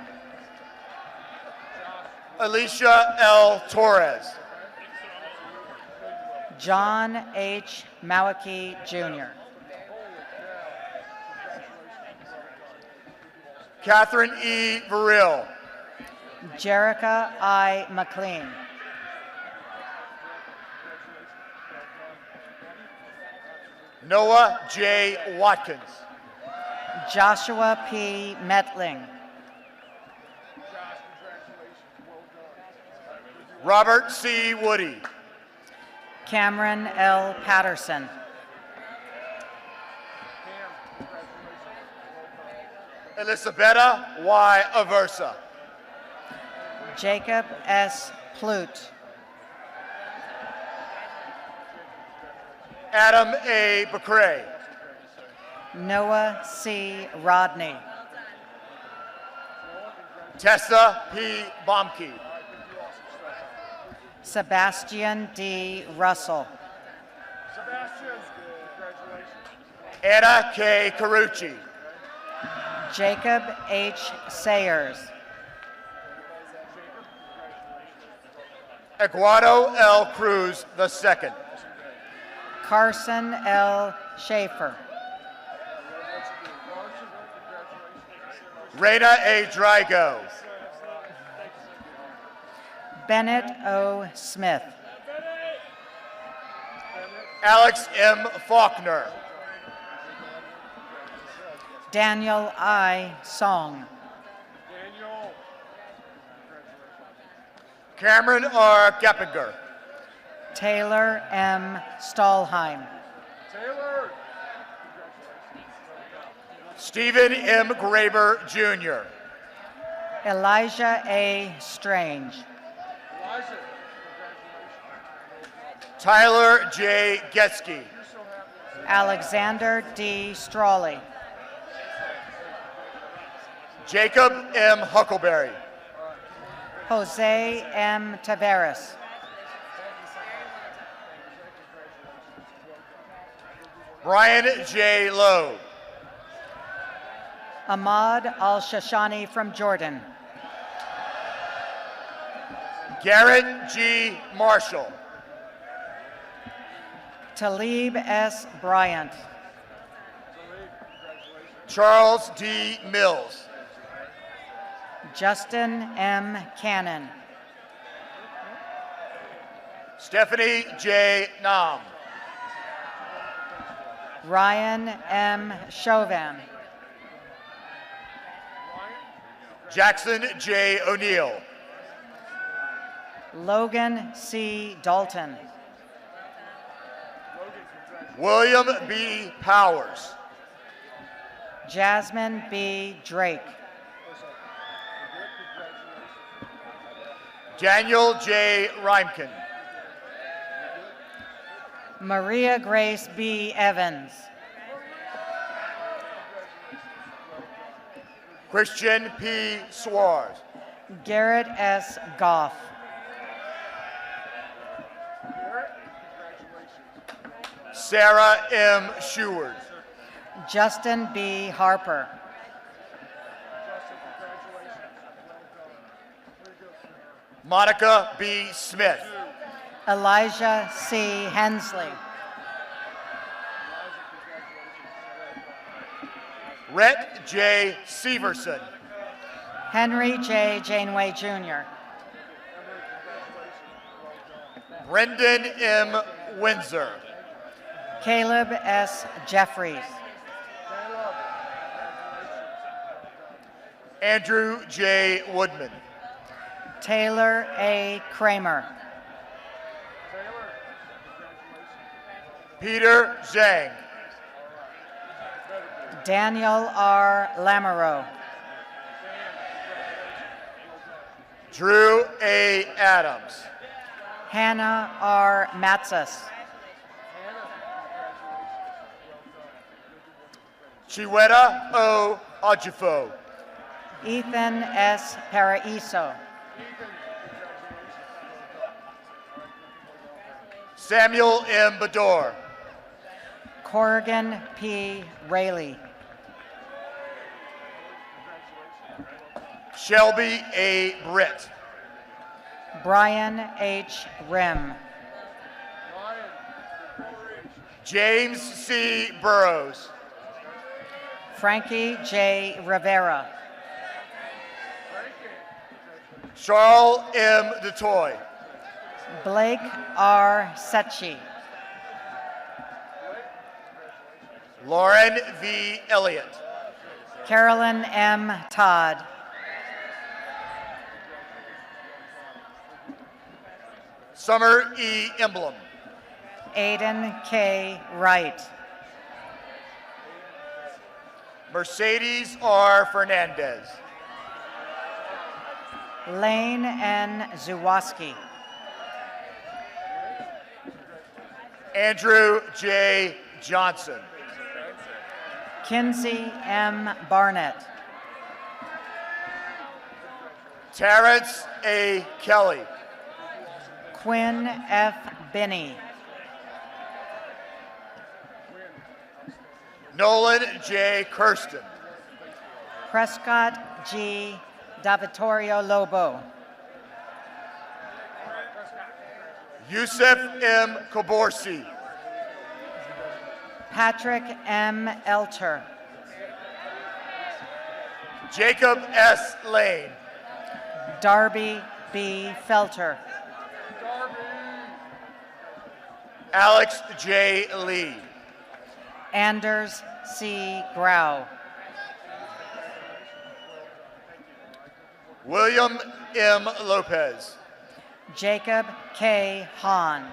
Alicia L. Torres. John H. Mawaki Jr. Catherine E. Verrill. Jerica I. McLean. Noah J. Watkins. Joshua P. Metling. Robert C. Woody. Cameron L. Patterson. Elisabetta Y. Aversa. Jacob S. Plute. Adam A. Bacray. Noah C. Rodney. Tessa P. Bomke. Sebastian D. Russell. Anna K. Carucci. Jacob H. Sayers. Eduardo L. Cruz II. Carson L. Schaefer. Rena A. Drago. Bennett O. Smith. Alex M. Faulkner. Daniel I. Song. Cameron R. Geppinger. Taylor M. Stahlheim. Stephen M. Graber Jr. Elijah A. Strange. Tyler J. Getsky. Alexander D. Strawley. Jacob M. Huckleberry. Jose M. Taveras. Brian J. Lowe. Ahmad Al-Shashani from Jordan. Garrett G. Marshall. Talib S. Bryant. Charles D. Mills. Justin M. Cannon. Stephanie J. Nam. Ryan M. Chauvin. Jackson J. O'Neill. Logan C. Dalton. William B. Powers. Jasmine B. Drake. Daniel J. Reimken. Maria Grace B. Evans. Christian P. Suarez. Garrett S. Goff. Sarah M. Sheward. Justin B. Harper. Monica B. Smith. Elijah C. Hensley. Rhett J. Severson. Henry J. Janeway Jr., Brendan M. Windsor. Caleb S. Jeffries, Andrew J. Woodman. Taylor A. Kramer, Peter Zhang. Daniel R. Lamoureux, Drew A. Adams. Hannah R. Matsas, Chiweta O. Ojifo. Ethan S. Paraiso, Samuel M. Bador. Corrigan P. Rayleigh, Shelby A. Britt. Brian H. Rim, James C. Burrows. Frankie J. Rivera, Charles M. DeToy. Blake R. Setchi, Lauren V. Elliott. Carolyn M. Todd, Summer E. Emblem. Aiden K. Wright, Mercedes R. Fernandez. Lane N. Zuwoski, Andrew J. Johnson. Kinsey M. Barnett, Terrence A. Kelly. Quinn F. Binney, Nolan J. Kirsten. Prescott G. Davitorio Lobo, Yusuf M. Koborsi. Patrick M. Elter, Jacob S. Lane. Darby B. Felter, Alex J. Lee. Anders C. Grau, William M. Lopez. Jacob K. Hahn,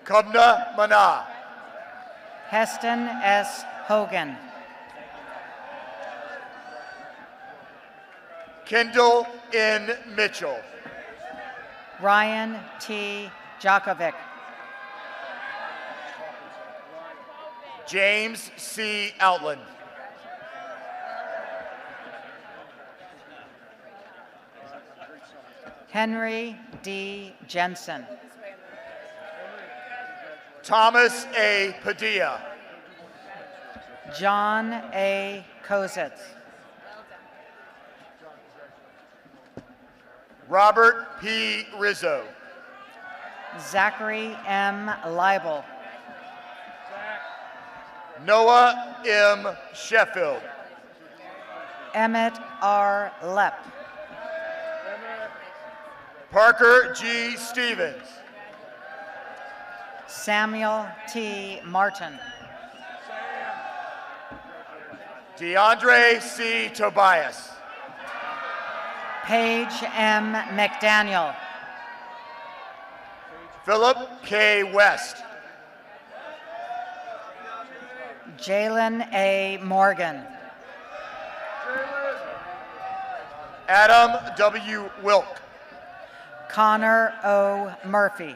Kubna Mana. Heston S. Hogan, Kendall N. Mitchell. Ryan T. Jakovic, James C. Outland. Henry D. Jensen, Thomas A. Padilla. John A. Kozitz, Robert P. Rizzo. Zachary M. Leibel, Noah M. Sheffield. Emmett R. Lepp, Parker G. Stevens. Samuel T. Martin, DeAndre C. Tobias. Paige M. McDaniel, Philip K. West. Jalen A. Morgan, Adam W. Wilk. Connor O. Murphy,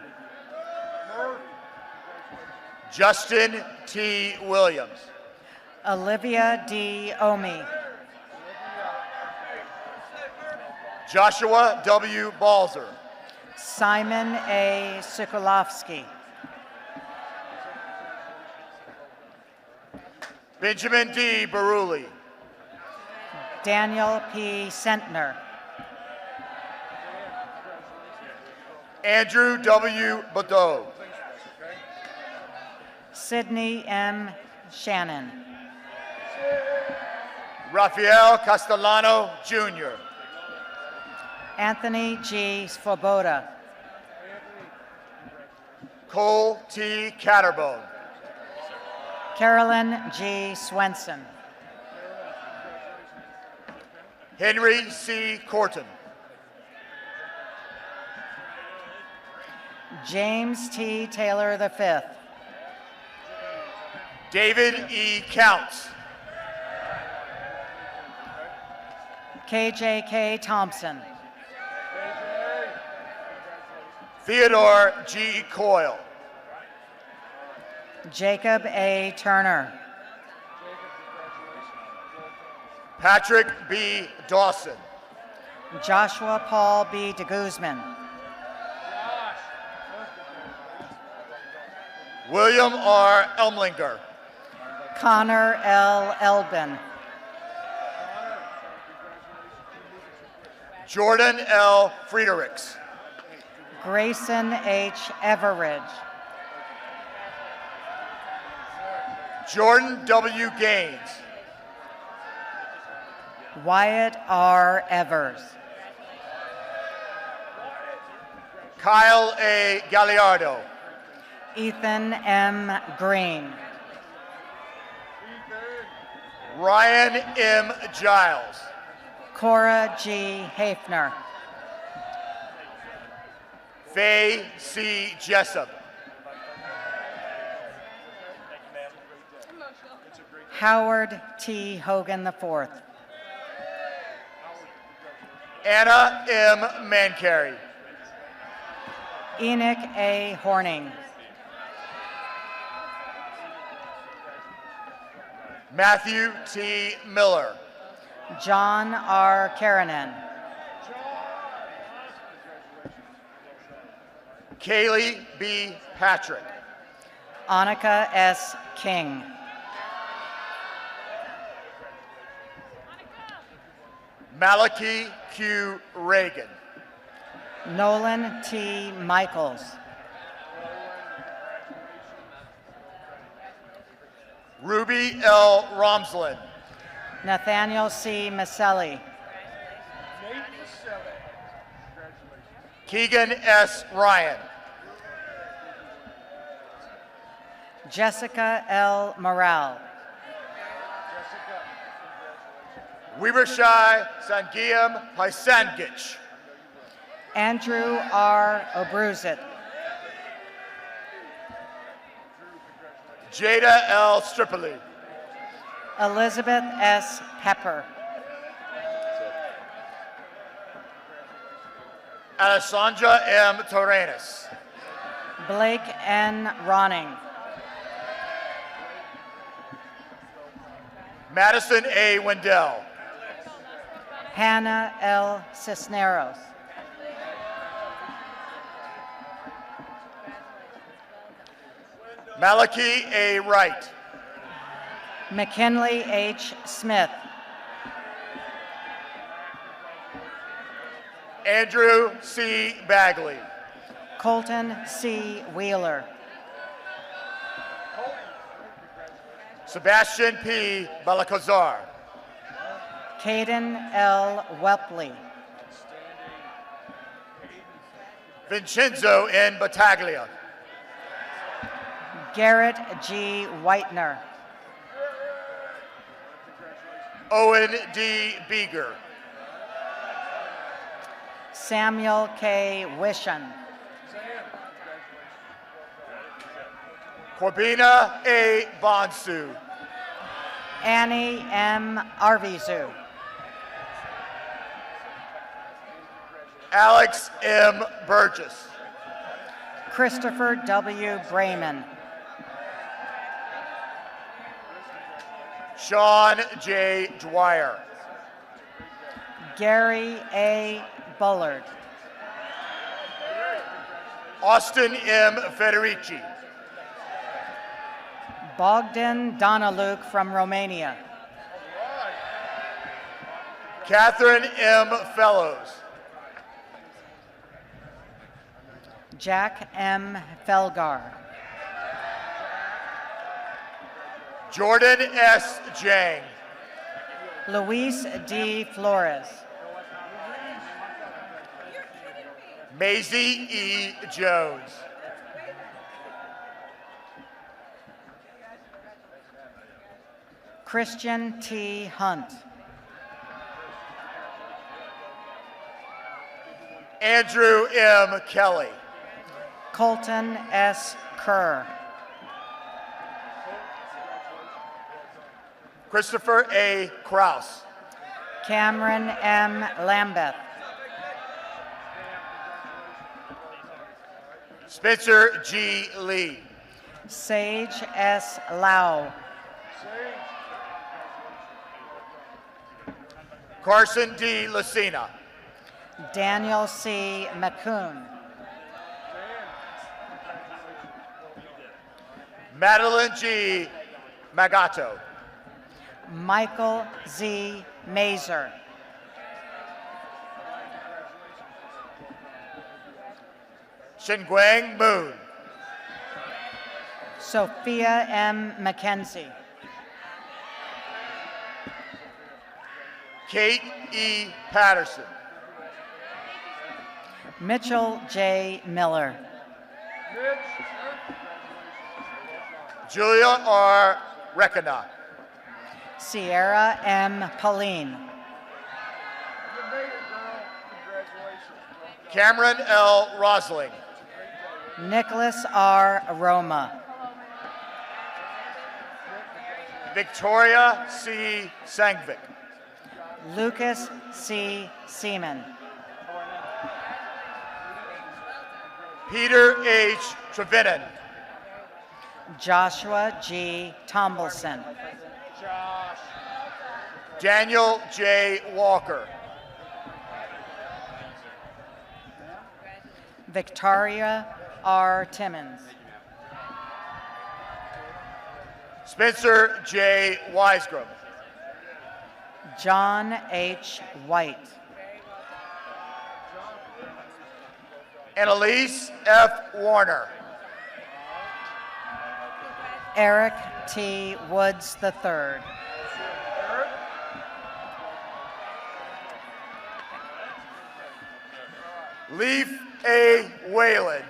Justin T. Williams. Olivia D. Omi, Joshua W. Balzer. Simon A. Sikolovsky, Benjamin D. Baruli. Daniel P. Sentner, Andrew W. Badeau. Sydney M. Shannon. Rafael Castellano, Jr. Anthony G. Svoboda. Cole T. Catterbone. Carolyn G. Swenson. Henry C. Corton. James T. Taylor V. David E. Counts. KJK Thompson. Theodore G. Coyle. Jacob A. Turner. Patrick B. Dawson. Joshua Paul B. de Guzman. William R. Elmlinger. Connor L. Elbin. Jordan L. Friedrichs. Grayson H. Everidge. Jordan W. Gaines. Wyatt R. Evers. Kyle A. Galliardo. Ethan M. Green. Ryan M. Giles. Cora G. Hafner. Faye C. Jessup. Howard T. Hogan IV. Anna M. Mancari. Enoch A. Horning. Matthew T. Miller. John R. Karanen. Kaylee B. Patrick. Annika S. King. Malachi Q. Reagan. Nolan T. Michaels. Ruby L. Romslin. Nathaniel C. Maselli. Keegan S. Ryan. Jessica L. Morale. Weavershai Sangiam Paisangich. Andrew R. Obruzit. Jada L. Stripoli. Elizabeth S. Pepper. Alessandra M. Torrenas. Blake N. Ronning. Madison A. Wendell. Hannah L. Cisneros. Malachi A. Wright. McKinley H. Smith. Andrew C. Bagley. Colton C. Wheeler. Sebastian P. Balacazar. Caden L. Welpley. Vincenzo N. Battaglia. Garrett G. Whitener. Owen D. Beeger. Samuel K. Wishon. Corbina A. Bonsu. Annie M. Arvizu. Alex M. Burgess. Christopher W. Brayman. Sean J. Dwyer. Gary A. Bullard. Austin M. Federici. Bogdan Donaluk from Romania. Catherine M. Fellows. Jack M. Felgar. Jordan S. Jang. Luis D. Flores. Maisie E. Jones. Christian T. Hunt. Andrew M. Kelly. Colton S. Kerr. Christopher A. Kraus. Cameron M. Lambeth. Spencer G. Lee. Sage S. Lau. Carson D. Lucina. Daniel C. McCoon. Madeline G. Magato. Michael Z. Mazer. Shinguang Moon. Sophia M. McKenzie. Kate E. Patterson. Mitchell J. Miller. Julia R. Rekana. Sierra M. Pauline. Cameron L. Rosling. Nicholas R. Roma. Victoria C. Sangvik. Lucas C. Seaman. Peter H. Trevinan. Joshua G. Tombleson. Daniel J. Walker. Victoria R. Timmons. Spencer J. Wisegram. John H. White. Annalise F. Warner. Eric T. Woods III. Leaf A. Whalen.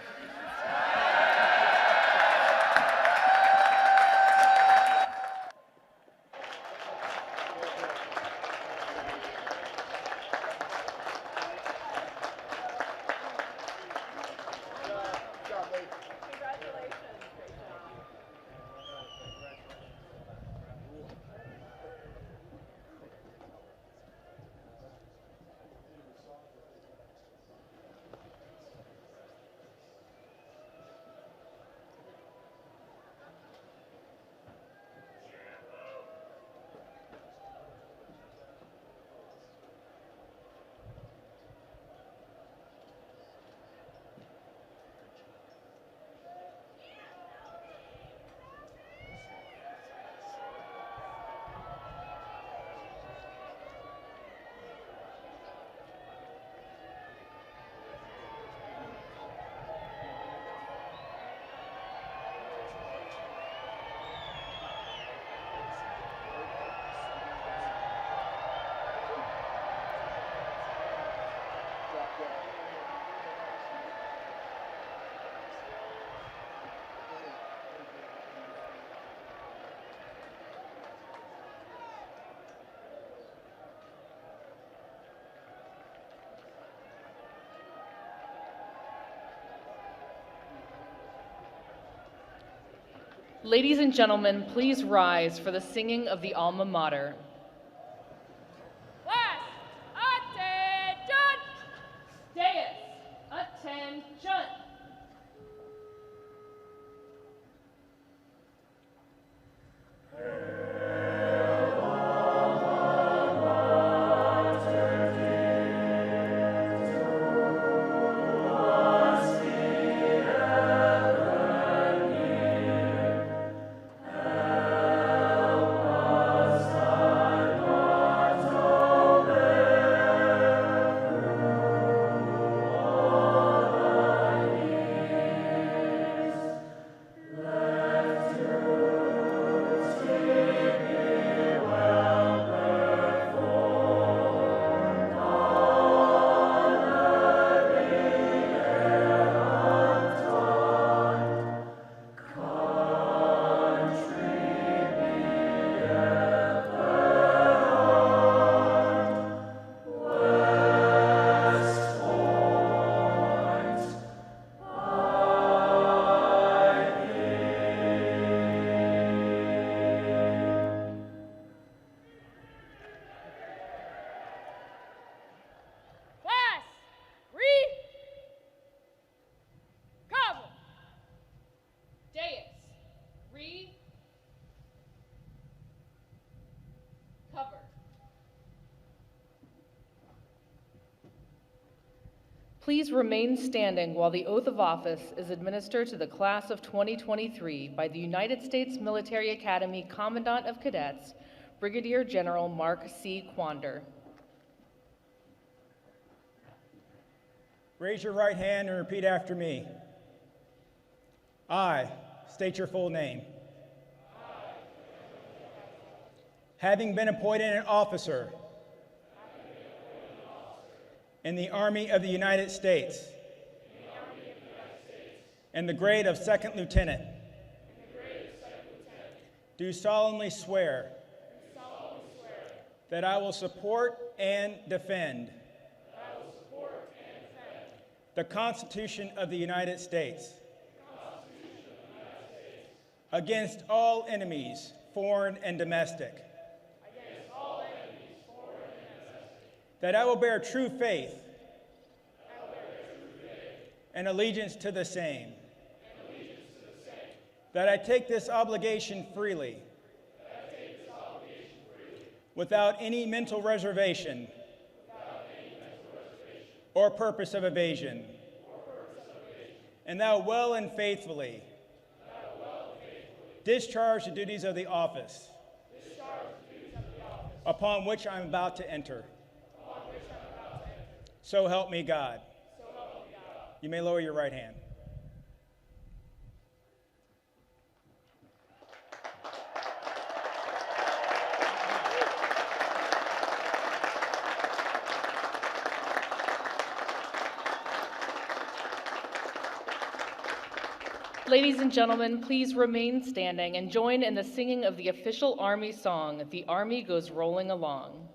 Ladies and gentlemen, please rise for the singing of the alma mater. Class, attention! Deus, attention! Help us, Please remain standing while the oath of office is administered to the class of 2023 by the United States Military Academy Commandant of Cadets, Brigadier General Mark C. Quander. Raise your right hand and repeat after me. I state your full name. Having been appointed an officer in the Army of the United States in the grade of second lieutenant, do solemnly swear that I will support and defend the Constitution of the United States against all enemies, foreign and domestic. That I will bear true faith and allegiance to the same. That I take this obligation freely without any mental reservation or purpose of evasion. And that I will well and faithfully discharge the duties of the office upon which I am about to enter. So help me God. You may lower your right hand. Ladies and gentlemen, please remain standing and join in the singing of the official Army song, "The Army Goes Rolling Along."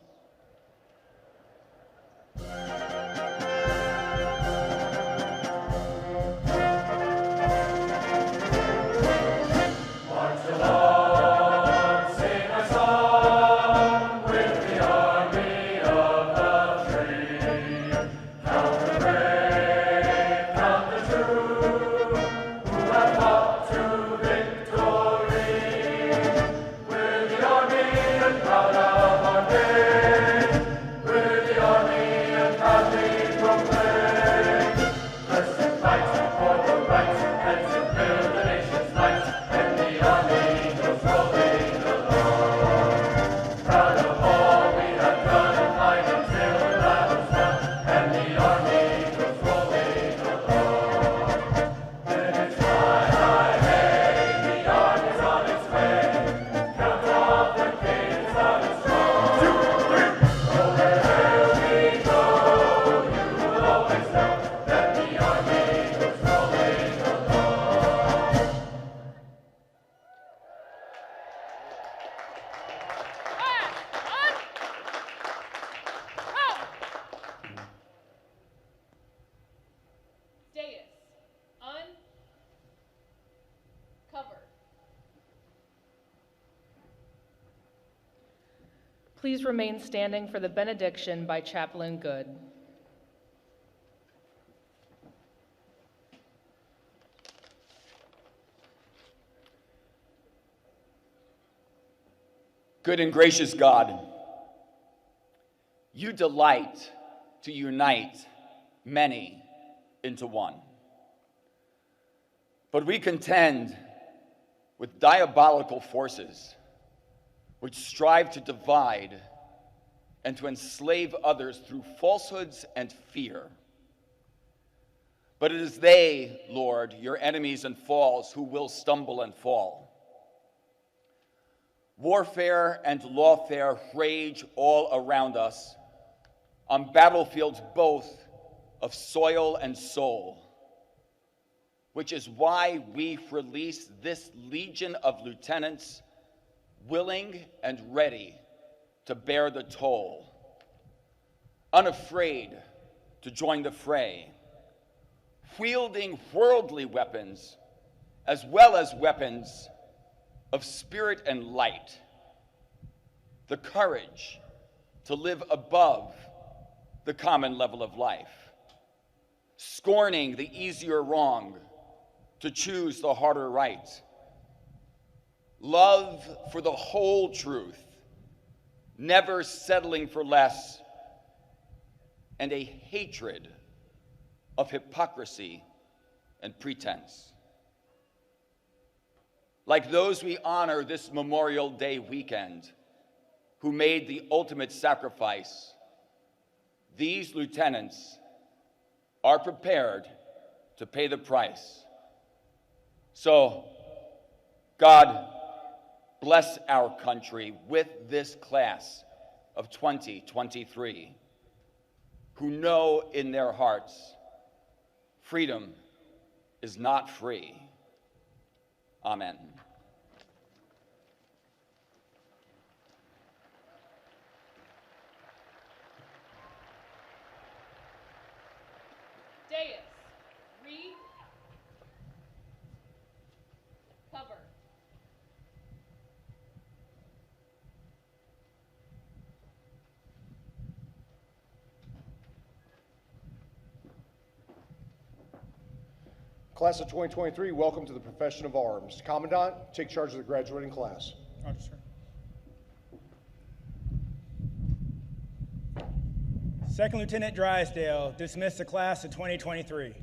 Please remain standing for the benediction by Chaplain Good. Good and gracious God, you delight to unite many into one. But we contend with diabolical forces which strive to divide and to enslave others through falsehoods and fear. But it is they, Lord, your enemies and foes, who will stumble and fall. Warfare and lawfare rage all around us on battlefields both of soil and soul, which is why we release this legion of lieutenants willing and ready to bear the toll, unafraid to join the fray, wielding worldly weapons as well as weapons of spirit and light, the courage to live above the common level of life, scorning the easier wrong to choose the harder right, love for the whole truth, never settling for less, and a hatred of hypocrisy and pretense. Like those we honor this Memorial Day weekend, who made the ultimate sacrifice, these lieutenants are prepared to pay the price. So, God bless our country with this class of 2023, who know in their hearts freedom is not free. Amen. Dais. Reed. Cover. Class of 2023, welcome to the profession of arms. Commandant, take charge of the graduating class. Roger, sir. Second Lieutenant Drysdale, dismiss the class of 2023.